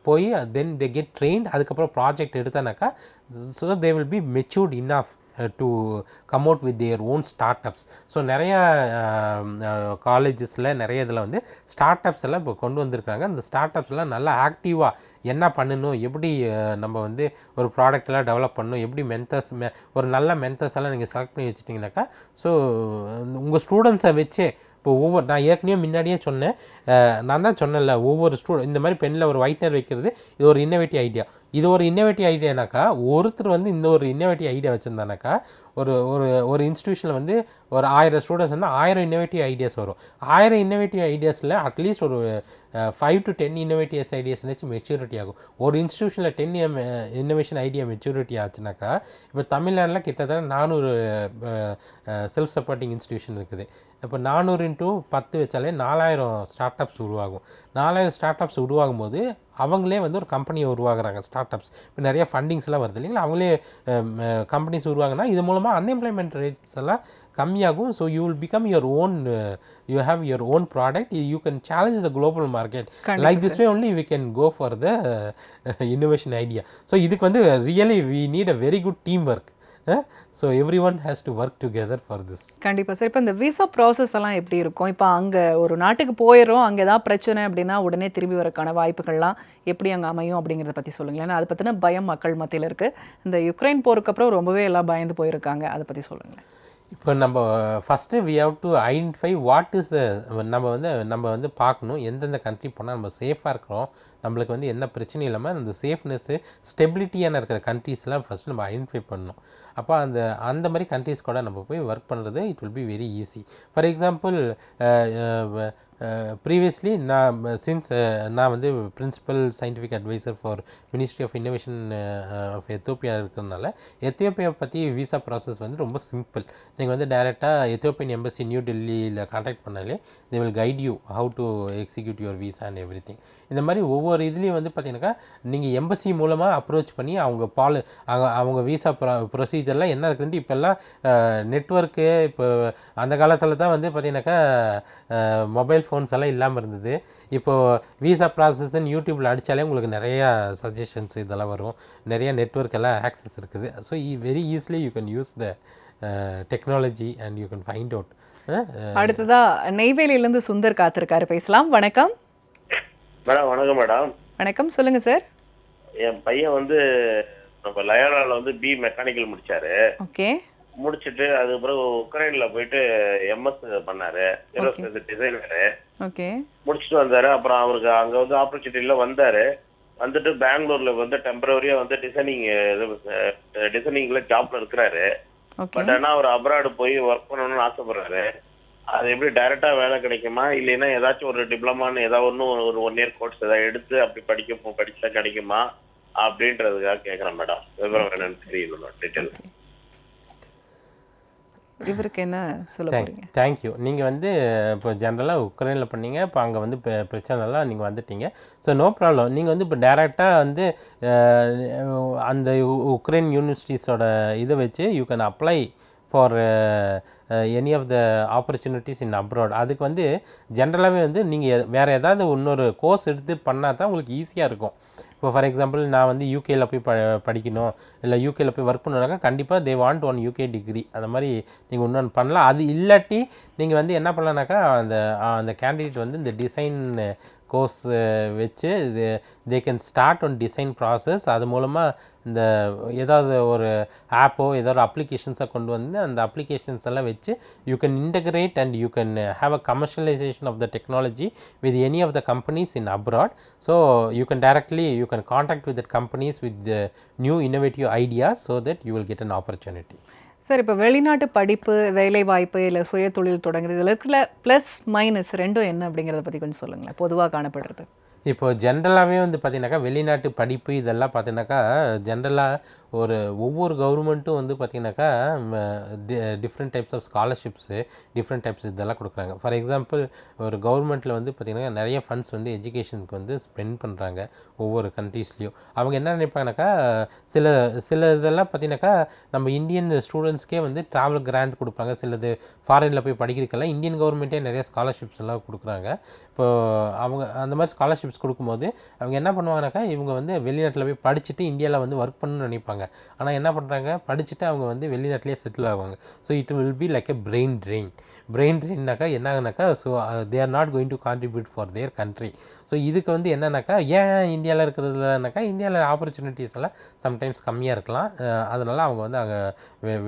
போய் தென் தே கெட் ட்ரெயின்ட், அதுக்கப்புறம் ப்ராஜெக்ட் எடுத்தானாக்கா so they will be matured enough to come out with their own startups. So நிறையா காலேஜஸில் நிறைய இதில் வந்து start ups எல்லாம் இப்போ கொண்டு வந்திருக்காங்க. அந்த ஸ்டார்ட் அப்ஸ்லாம் நல்லா ஆக்டிவாக என்ன பண்ணணும், எப்படி நம்ம வந்து ஒரு ப்ராடக்டெல்லாம் டெவலப் பண்ணணும், எப்படி ஒரு நல்ல மென்டர்ஸ் எல்லாம் நீங்கள் செலக்ட் பண்ணி வச்சுட்டிங்கனாக்கா ஸோ உங்கள் ஸ்டூடெண்ட்ஸை வச்சே இப்போ நான் ஏற்கனவே முன்னாடியே சொன்னேன், நான் தான் சொன்னேன்ல, ஒவ்வொரு இந்த மாதிரி பெண்ணில் ஒரு ஒயிட்னர் வைக்கிறது இது ஒரு இன்னோவேட்டிவ் ஐடியா. இது ஒரு இன்னோவேட்டிவ் ஐடியானாக்கா ஒருத்தர் வந்து இந்த ஒரு இன்னோவேட்டிவ் ஐடியா வச்சுருந்தானாக்கா ஒரு இன்ஸ்டியூஷனில் வந்து ஒரு 1000 ஸ்டூடெண்ட்ஸ் வந்து 1000 இன்னோவேட்டிவ் ஐடியாஸ் வரும். 1000 இன்னோவேட்டிவ் ஐடியாஸில் அட்லீஸ்ட் ஒரு 5 to 10 இன்னோவேட்டிவ்ஸ் ஐடியாஸ்னாச்சு மெச்சூரிட்டி ஆகும். ஒரு இன்ஸ்டியூஷனில் 10 இன்னோவேஷன் ஐடியா மெச்சூரிட்டி ஆச்சுனாக்கா இப்போ தமிழ்நாட்டில் கிட்டத்தட்ட 400 செல்ஃப் சப்போர்ட்டிங் இன்ஸ்டியூஷன் இருக்குது. இப்போ 400 into 10 வச்சாலே 4000 ஸ்டார்ட் அப்ஸ் உருவாகும். 4000 ஸ்டார்ட் அப்ஸ் உருவாகும் போது அவங்களே வந்து ஒரு கம்பெனியை உருவாக்குறாங்க. ஸ்டார்ட் அப்ஸ் இப்போ நிறைய ஃபண்டிங்ஸ்லாம் வருது இல்லைங்களா, அவங்களே கம்பெனிஸ் உருவாங்கன்னா இது மூலமாக அன்எம்ப்ளாய்மெண்ட் ரேட்ஸ் எல்லாம் கம்மியாகும். So you will become your own, you have your own product, you can challenge the global market. Like this way only we can go for the innovation idea. So இதுக்கு வந்து really we need a very good team work. So every one has to work together for this. கண்டிப்பாக sir. இப்போ இந்த visa process எல்லாம் எப்படி இருக்கும்? இப்போ அங்கே ஒரு நாட்டுக்கு போயிடுறோம், அங்கே ஏதாவது பிரச்சனை அப்படின்னா உடனே திரும்பி வரக்கான வாய்ப்புகள்லாம் எப்படி அங்கே அமையும் அப்படிங்கிறத பற்றி சொல்லுங்களேன். ஏன்னா அதை பற்றின பயம் மக்கள் மத்தியில் இருக்குது. இந்த யுக்ரைன் போருக்கு அப்புறம் ரொம்பவே எல்லாம் பயந்து போயிருக்காங்க, அதை பற்றி சொல்லுங்களேன். இப்போ நம்ம first we have to identify what is the, நம்ம வந்து பார்க்கணும் எந்தெந்த கண்ட்ரி போனால் நம்ம சேஃபாக இருக்கிறோம், நம்மளுக்கு வந்து என்ன பிரச்சனையும் இல்லாமல் அந்த சேஃப்னஸ்ஸு ஸ்டெபிலிட்டியான இருக்கிற கண்ட்ரீஸ்லாம் ஃபஸ்ட்டு நம்ம ஐடென்டிஃபை பண்ணணும். அப்போ அந்த மாதிரி கண்ட்ரீஸ் கூட நம்ம போய் ஒர்க் பண்ணுறது it will be very easy. For example previously நான் வந்து principal scientific advisor for ministry of innovation of Ethiopia இருக்கிறதுனால எத்தியோப்பியா பற்றி விசா ப்ராசஸ் வந்து ரொம்ப சிம்பிள். நீங்கள் வந்து டைரெக்டாக எத்தியோப்பியன் எம்பசி நியூ டெல்லியில் கான்டாக்ட் பண்ணாலே they will guide you how to execute your visa and every thing. இந்த மாதிரி ஒவ்வொரு இதுலேயும் வந்து பார்த்தீங்கன்னாக்கா நீங்கள் எம்பசி மூலமாக அப்ரோச் பண்ணி அவங்க விசா ப்ரொசீஜர்லாம் என்ன இருக்குதுன்ட்டு இப்போல்லாம் நெட்ஒர்க்கு, இப்போ அந்த காலத்தில் தான் வந்து பார்த்தீங்கன்னாக்கா மொபைல் ஃபோன்ஸ் எல்லாம் இல்லாமல் இருந்தது. இப்போது விசா ப்ராசஸ்ன்னு யூடியூப்பில் அடித்தாலே உங்களுக்கு நிறையா சஜஷன்ஸ் இதெல்லாம் வரும், நிறைய நெட்ஒர்க் எல்லாம் ஆக்சஸ் இருக்குது. So very easily you can use the technology and you can find out. அடுத்ததா நெய்வேலியிலேருந்து சுந்தர் காத்திருக்காரு, பேசலாம். வணக்கம் மேடம். வணக்கம் மேடம். வணக்கம், சொல்லுங்கள் சார். என் பையன் வந்து நம்ம லயோலாவில் வந்து பி மெக்கானிக்கல் முடிச்சாரு. ஓகே. முடிச்சுட்டு அது பிறகு உக்ரைன்ல போயிட்டு எம்எஸ் பண்ணாரு, ஏரோஸ்பேஸ் டிசைனரு. ஓகே. முடிச்சுட்டு வந்தாரு. அப்புறம் அவருக்கு அங்க வந்து ஆப்பர்ச்சுனிட்டில வந்தாரு. வந்துட்டு பெங்களூர்ல வந்து டெம்பரரியா வந்து டிசைனிங்ல ஜாப்ல இருக்கிறாரு. பட் ஆனா அவர் அப்ராடு போய் ஒர்க் பண்ணணும்னு ஆசைப்படுறாரு. அது எப்படி டைரக்டா வேலை கிடைக்குமா, இல்லைன்னா ஏதாச்சும் ஒரு டிப்ளமான்னு ஏதாவது ஒரு 1 year கோர்ஸ் ஏதாவது எடுத்து அப்படி படிச்சா கிடைக்குமா அப்படின்றதுக்காக கேட்குறேன் மேடம். விவரம் என்னன்னு தெரியல டீட்டெயில். இவருக்கு என்ன சொல்ல போறீங்க? தேங்க்யூ. நீங்கள் வந்து இப்போ ஜென்ரலாக உக்ரைனில் பண்ணீங்க, இப்போ அங்கே வந்து பிரச்சனைலாம் நீங்கள் வந்துட்டீங்க. So no problem. நீங்கள் வந்து இப்போ டேரெக்டாக வந்து அந்த உக்ரைன் யூனிவர்சிட்டிஸோட இதை வச்சு you can apply for any of the opportunities in abroad. அதுக்கு வந்து ஜென்ரலாகவே வந்து நீங்கள் வேறு ஏதாவது இன்னொரு கோர்ஸ் எடுத்து பண்ணால் தான் உங்களுக்கு ஈஸியாக இருக்கும். இப்போ ஃபார் எக்ஸாம்பிள் நான் வந்து யூகேயில் போய் படிக்கணும், இல்லை யூகேயில் போய் ஒர்க் பண்ணணுனாக்கா கண்டிப்பாக தே வாண்ட் 1 UK டிகிரி, அந்த மாதிரி நீங்கள் இன்னொன்று பண்ணலாம். அது இல்லாட்டி நீங்கள் வந்து என்ன பண்ணலான்னாக்கா அந்த கேண்டிடேட் வந்து இந்த டிசைன் கோர்ஸ் வச்சு தே can start one design process. அது மூலமாக இந்த ஏதாவது ஒரு ஆப்போ ஏதாவது அப்ளிகேஷன்ஸை கொண்டு வந்து அந்த அப்ளிகேஷன்ஸ் எல்லாம் வச்சு you can integrate and you can have a commercialisation of the technology with any of the companies in abroad. So you can directly you can contact with that companies with new innovative ideas so that you will get an opportunity. Sir, இப்போ வெளிநாட்டு படிப்பு, வேலை வாய்ப்பு, இல்லை சுய தொழில் தொடங்குறது, இதில் இருக்கிற ப்ளஸ் மைனஸ் ரெண்டும் என்ன அப்படிங்கிறத பற்றி கொஞ்சம் சொல்லுங்களேன், பொதுவாக காணப்படுறது. இப்போ ஜென்ரலாகவே வந்து பார்த்தீங்கன்னாக்கா வெளிநாட்டு படிப்பு இதெல்லாம் பார்த்தீங்கன்னாக்கா ஜென்ரலாக ஒவ்வொரு கவர்மெண்ட்டும் வந்து பார்த்திங்கனாக்கா different types of scholarships, different types இதெல்லாம் கொடுக்குறாங்க. ஃபார் எக்ஸாம்பிள் ஒரு கவர்மெண்ட்டில் வந்து பார்த்திங்கன்னா நிறைய ஃபண்ட்ஸ் வந்து எஜுகேஷனுக்கு வந்து ஸ்பெண்ட் பண்ணுறாங்க ஒவ்வொரு கண்ட்ரீஸ்லேயும். அவங்க என்ன நினைப்பாங்கனாக்கா சில இதெல்லாம் பார்த்திங்கனாக்கா நம்ம இந்தியன் ஸ்டூடெண்ட்ஸ்க்கே வந்து ட்ராவல் கிராண்ட் கொடுப்பாங்க. சிலது ஃபாரினில் போய் படிக்கிறதுக்கெல்லாம் இந்தியன் கவர்மெண்ட்டே நிறைய ஸ்காலர்ஷிப்ஸ் எல்லாம் கொடுக்குறாங்க. இப்போது அவங்க அந்த மாதிரி ஸ்காலர்ஷிப்ஸ் கொடுக்கும்போது அவங்க என்ன பண்ணுவாங்கனாக்கா இவங்க வந்து வெளிநாட்டில் போய் படிச்சுட்டு இந்தியாவில் வந்து ஒர்க் பண்ணணும்னு நினைப்பாங்க. ஆனால் என்ன பண்ணுறாங்க, படிச்சுட்டு அவங்க வந்து வெளிநாட்டிலே செட்டில் ஆவாங்க. So it will be like a brain ட்ரெயின்னாக்கா என்ன ஆகுனாக்கா, so they are not going to contribute for their country. So இதுக்கு வந்து என்னன்னாக்கா ஏன் இந்தியாவில் இருக்கிறதுலனாக்கா இந்தியாவில் ஆப்பர்ச்சுனிட்டிஸ் எல்லாம் சம்டைம்ஸ் கம்மியாக இருக்கலாம். அதனால் அவங்க வந்து அங்கே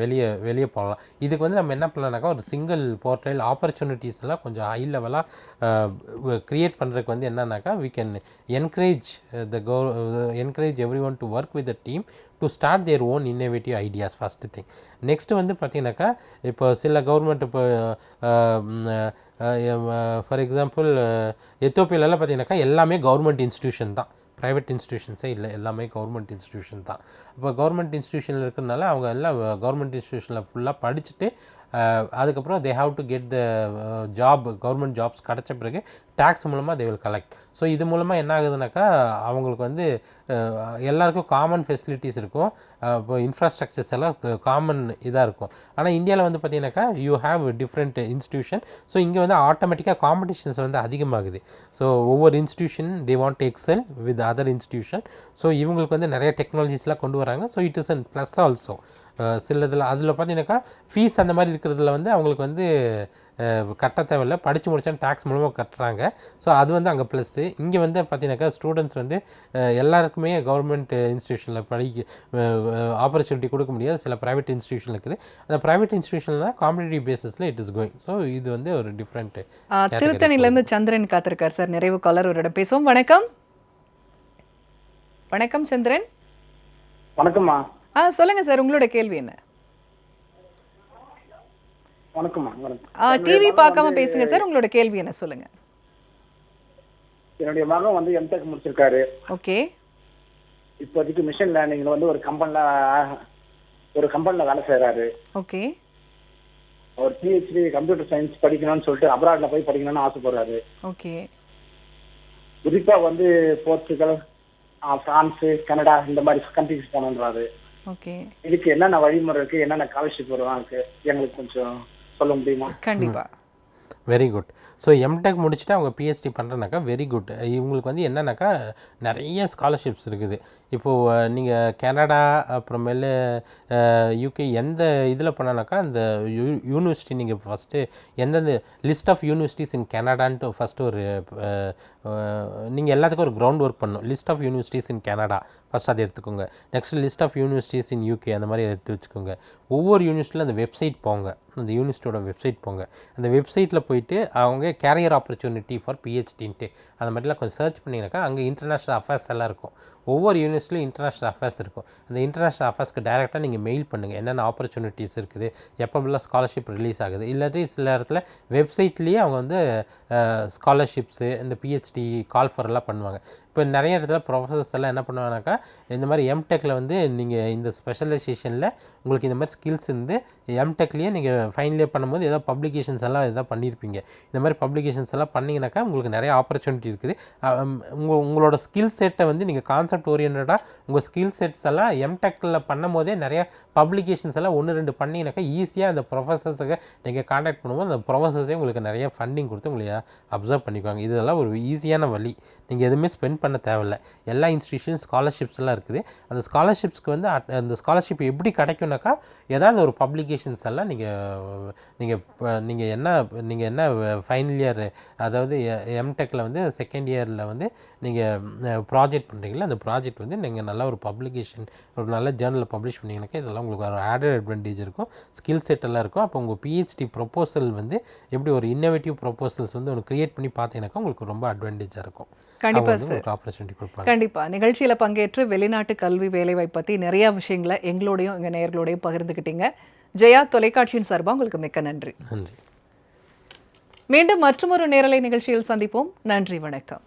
வெளியே போகலாம். இதுக்கு வந்து நம்ம என்ன பண்ணலாம்னாக்கா ஒரு சிங்கிள் போர்ட்டல் ஆப்பர்ச்சுனிட்டிஸ் எல்லாம் கொஞ்சம் ஹை லெவலாக க்ரியேட் பண்ணுறதுக்கு வந்து என்னன்னாக்கா we can encourage everyone to work with the team to start their own innovative ideas, first thing. Next வந்து பார்த்தீங்கன்னாக்கா இப்போ சில கவர்மெண்ட் இப்போ ஃபார் எக்ஸாம்பிள் எத்தியோப்பியாலலாம் பார்த்தீங்கன்னாக்கா எல்லாமே கவர்மெண்ட் இன்ஸ்டியூஷன் தான், ப்ரைவேட் இன்ஸ்டியூஷன்ஸே இல்லை, எல்லாமே கவர்மெண்ட் இன்ஸ்டியூஷன் தான். இப்போ கவர்மெண்ட் இன்ஸ்டியூஷனில் இருக்கிறதுனால அவங்க எல்லாம் கவர்மெண்ட் இன்ஸ்டியூஷனில் ஃபுல்லாக படிச்சுட்டு அதுக்கப்புறம் they have to get the job, government jobs கிடச்ச பிறகு டேக்ஸ் மூலமாக தே வில் கலெக்ட். ஸோ இது மூலமாக என்ன ஆகுதுனாக்கா அவங்களுக்கு வந்து எல்லாருக்கும் காமன் ஃபெசிலிட்டிஸ் இருக்கும், இப்போ இன்ஃப்ராஸ்ட்ரக்சர்ஸ் எல்லாம் காமன் இதாக இருக்கும். ஆனால் இந்தியாவில் வந்து பார்த்தீங்கன்னாக்கா you have different institution. So இங்கே வந்து ஆட்டோமேட்டிக்காக காம்படிஷன்ஸ் வந்து அதிகமாகுது. ஸோ ஒவ்வொரு institution they want to excel with other institution. So இவங்களுக்கு வந்து நிறைய டெக்னாலஜிஸ்லாம் கொண்டு வராங்க. So it is an plus also. சில இதில் அதில் பார்த்தீங்கன்னாக்கா ஃபீஸ் அந்த மாதிரி இருக்கிறதுல வந்து அவங்களுக்கு வந்து கட்ட தேவையில்லை, படித்து முடிச்சா டேக்ஸ் மூலமாக கட்டுறாங்க. ஸோ அது வந்து அங்கே ப்ளஸ்ஸு. இங்கே வந்து பார்த்தீங்கன்னாக்கா ஸ்டூடெண்ட்ஸ் வந்து எல்லாருக்குமே கவர்மெண்ட் இன்ஸ்டியூஷனில் ஆப்பர்ச்சுனிட்டி கொடுக்க முடியாது, சில ப்ரைவேட் இன்ஸ்டியூஷன் இருக்குது. அந்த ப்ரைவேட் இன்ஸ்டியூஷனில் காம்படிட்டிவ் பேசிஸில் இட் இஸ் கோயிங். ஸோ இது வந்து ஒரு டிஃப்ரெண்ட். திருத்தணிலேருந்து சந்திரன் காத்திருக்கார் சார். நிறைவு காலர் ஒரு இடம் பேசுவோம். வணக்கம். வணக்கம் சந்திரன். வணக்கம்மா. சொல்லுங்க சார், உங்களோட கேள்வி என்ன? வணக்கம்மா. டிவி பார்க்காம பேசுங்க சார், உங்களோட கேள்வி என்ன சொல்லுங்க. என்னுடைய மகன் வந்து எம்டெக் முடிச்சிருக்காரு. ஓகே. இப்போதைக்கு மிஷின் லேர்னிங்ல வந்து ஒரு கம்பெனில வேலை செய்யறாரு. ஓகே. அவர் பிஹெச்டி கம்ப்யூட்டர் சயின்ஸ் படிக்கணும்னு சொல்லிட்டு அப்ராட்ல போய் படிக்கணும்னு ஆசைப்படுறாரு. ஓகே. குறிப்பா வந்து போர்ச்சுகல், பிரான்ஸ், கனடா இந்த மாதிரி கண்ட்ரிஸ் போகணுன்றாரு. ஓகே. இதுக்கு என்னென்ன வழிமுறை இருக்கு, என்னென்ன ஸ்காலர்ஷிப் வருவாங்க, எங்களுக்கு கொஞ்சம் சொல்ல முடியுமா? கண்டிப்பா. Very good. ஸோ எம்டெக் முடிச்சுட்டு அவங்க பிஹெச்டி பண்ணுறனாக்கா வெரி குட். இவங்களுக்கு வந்து என்னன்னாக்கா நிறைய ஸ்காலர்ஷிப்ஸ் இருக்குது. இப்போது நீங்கள் கனடா அப்புறமேலு யூகே எந்த இதில் பண்ணானாக்கா அந்த யூனிவர்சிட்டி நீங்கள் ஃபஸ்ட்டு எந்தெந்த லிஸ்ட் ஆஃப் யூனிவர்சிட்டிஸ் இன் கனடான்ட்டு ஃபஸ்ட்டு ஒரு நீங்கள் எல்லாத்துக்கும் ஒரு கிரவுண்ட் ஒர்க் பண்ணணும். List of universities in Canada first அதை எடுத்துக்கோங்க. Next list of universities in UK அந்த மாதிரி எடுத்து வச்சுக்கோங்க. ஒவ்வொரு யூனிவர்சிட்டியில் அந்த வெப்சைட் போங்க, அந்த யூனிவர்சிட்டியோட வெப்சைட் போங்க. அந்த வெப்சைட்டில் போயிட்டு அவங்க கேரியர் ஆப்பர்ச்சுனிட்டி ஃபார் பிஹெச்டின்ட்டு அந்த மாதிரிலாம் கொஞ்சம் சர்ச் பண்ணிங்கனாக்கா அங்கே இன்டர்நேஷ்னல் அஃபேர்ஸ் எல்லாம் இருக்கும். ஒவ்வொரு யூனிவர்சிட்டியும் இன்டர்நேஷ்னல் அஃபேர்ஸ் இருக்கும். அந்த இன்டர்நேஷ்னல் அஃபேர்ஸ்க்கு டேரெக்டாக நீங்கள் மெயில் பண்ணுங்கள், என்னென்ன ஆப்பர்ச்சுனிட்டிஸ் இருக்குது, எப்போல்லாம் ஸ்காலர்ஷிப் ரிலீஸ் ஆகுது. இல்லாட்டி சில இடத்துல வெப்சைட்லேயே அவங்க வந்து ஸ்காலர்ஷிப்ஸு இந்த பிஹெச்டி கால் ஃபார் எல்லாம் பண்ணுவாங்க. இப்போ நிறைய இடத்துல ப்ரொஃபஸர்ஸ் எல்லாம் என்ன பண்ணுவாங்கனாக்கா இந்த மாதிரி எம்டெக்கில் வந்து நீங்கள் இந்த ஸ்பெஷலைசேஷனில் உங்களுக்கு இந்த மாதிரி ஸ்கில்ஸ் இருந்து எம்டெக்லேயே நீங்கள் ஃபைனல் இயர் பண்ணும்போது ஏதாவது பப்ளிகேஷன்ஸ் எல்லாம் எதாவது பண்ணியிருப்பீங்க. இந்த மாதிரி பப்ளிகேஷன்ஸ் எல்லாம் பண்ணிங்கனாக்கா உங்களுக்கு நிறைய ஆப்பர்ச்சுனிட்டி இருக்குது. உங்களோட ஸ்கில் செட்டை வந்து நீங்கள் கான்செப்ட் ஓரியன்டாக உங்கள் ஸ்கில் செட்ஸ் எல்லாம் எம்டெக்கில் பண்ணும் போதே நிறைய பப்ளிகேஷன்ஸ் எல்லாம் 1-2 பண்ணிங்கனாக்கா ஈஸியாக அந்த ப்ரொஃபஸர்ஸுக்கு நீங்கள் கான்டாக்ட் பண்ணும்போது அந்த ப்ரொஃபஸர்ஸே உங்களுக்கு நிறைய ஃபண்டிங் கொடுத்து உங்களை அப்சர்வ் பண்ணிக்குவாங்க. இதெல்லாம் ஒரு ஈஸியான வழி. நீங்கள் எதுவுமே ஸ்பெண்ட் பண்ண தேவையில்லை. எல்லா இன்ஸ்டியூஷன் ஸ்காலர்ஷிப்ஸ் எல்லாம் இருக்குது. அந்த ஸ்காலர்ஷிப்ஸ்க்கு வந்து அந்த ஸ்காலர்ஷிப் எப்படி கிடைக்கும்னாக்கா ஏதாவது ஒரு பப்ளிகேஷன்ஸ் எல்லாம் நீங்கள் என்ன ஃபைனல் இயர் அதாவது எம்டெக்கில் வந்து செகண்ட் இயரில் வந்து நீங்கள் ப்ராஜெக்ட் பண்ணுறீங்களா, அந்த ப்ராஜெக்ட் வந்து நீங்கள் நல்லா ஒரு பப்ளிகேஷன் ஒரு நல்ல ஜேர்னலில் பப்ளிஷ் பண்ணிங்கனாக்கா இதெல்லாம் உங்களுக்கு ஒரு ஆடட் அட்வான்டேஜ் இருக்கும், ஸ்கில் செட் எல்லாம் இருக்கும். அப்போ உங்கள் பிஹெச்டி ப்ரொப்போசல் வந்து எப்படி ஒரு இன்னோவேட்டிவ் ப்ரொப்போசல்ஸ் வந்து ஒன்று க்ரியேட் பண்ணி பார்த்தீங்கன்னாக்கா உங்களுக்கு ரொம்ப அட்வான்டேஜாக இருக்கும். கண்டிப்பாக சார். ஆப்பர்ச்சுனிட்டி கொடுப்பாங்க. கண்டிப்பாக நிகழ்ச்சியில் பங்கேற்று வெளிநாட்டு கல்வி வேலைவாய்ப்பு பற்றி நிறையா விஷயங்களை எங்களோடையும் எங்கள் நேயர்களோடையும் பகிர்ந்துக்கிட்டீங்க. ஜெயா தொலைக்காட்சியின் சார்பாக உங்களுக்கு மிக்க நன்றி. நன்றி. மீண்டும் மற்றொரு நேரலை நிகழ்ச்சியில் சந்திப்போம். நன்றி, வணக்கம்.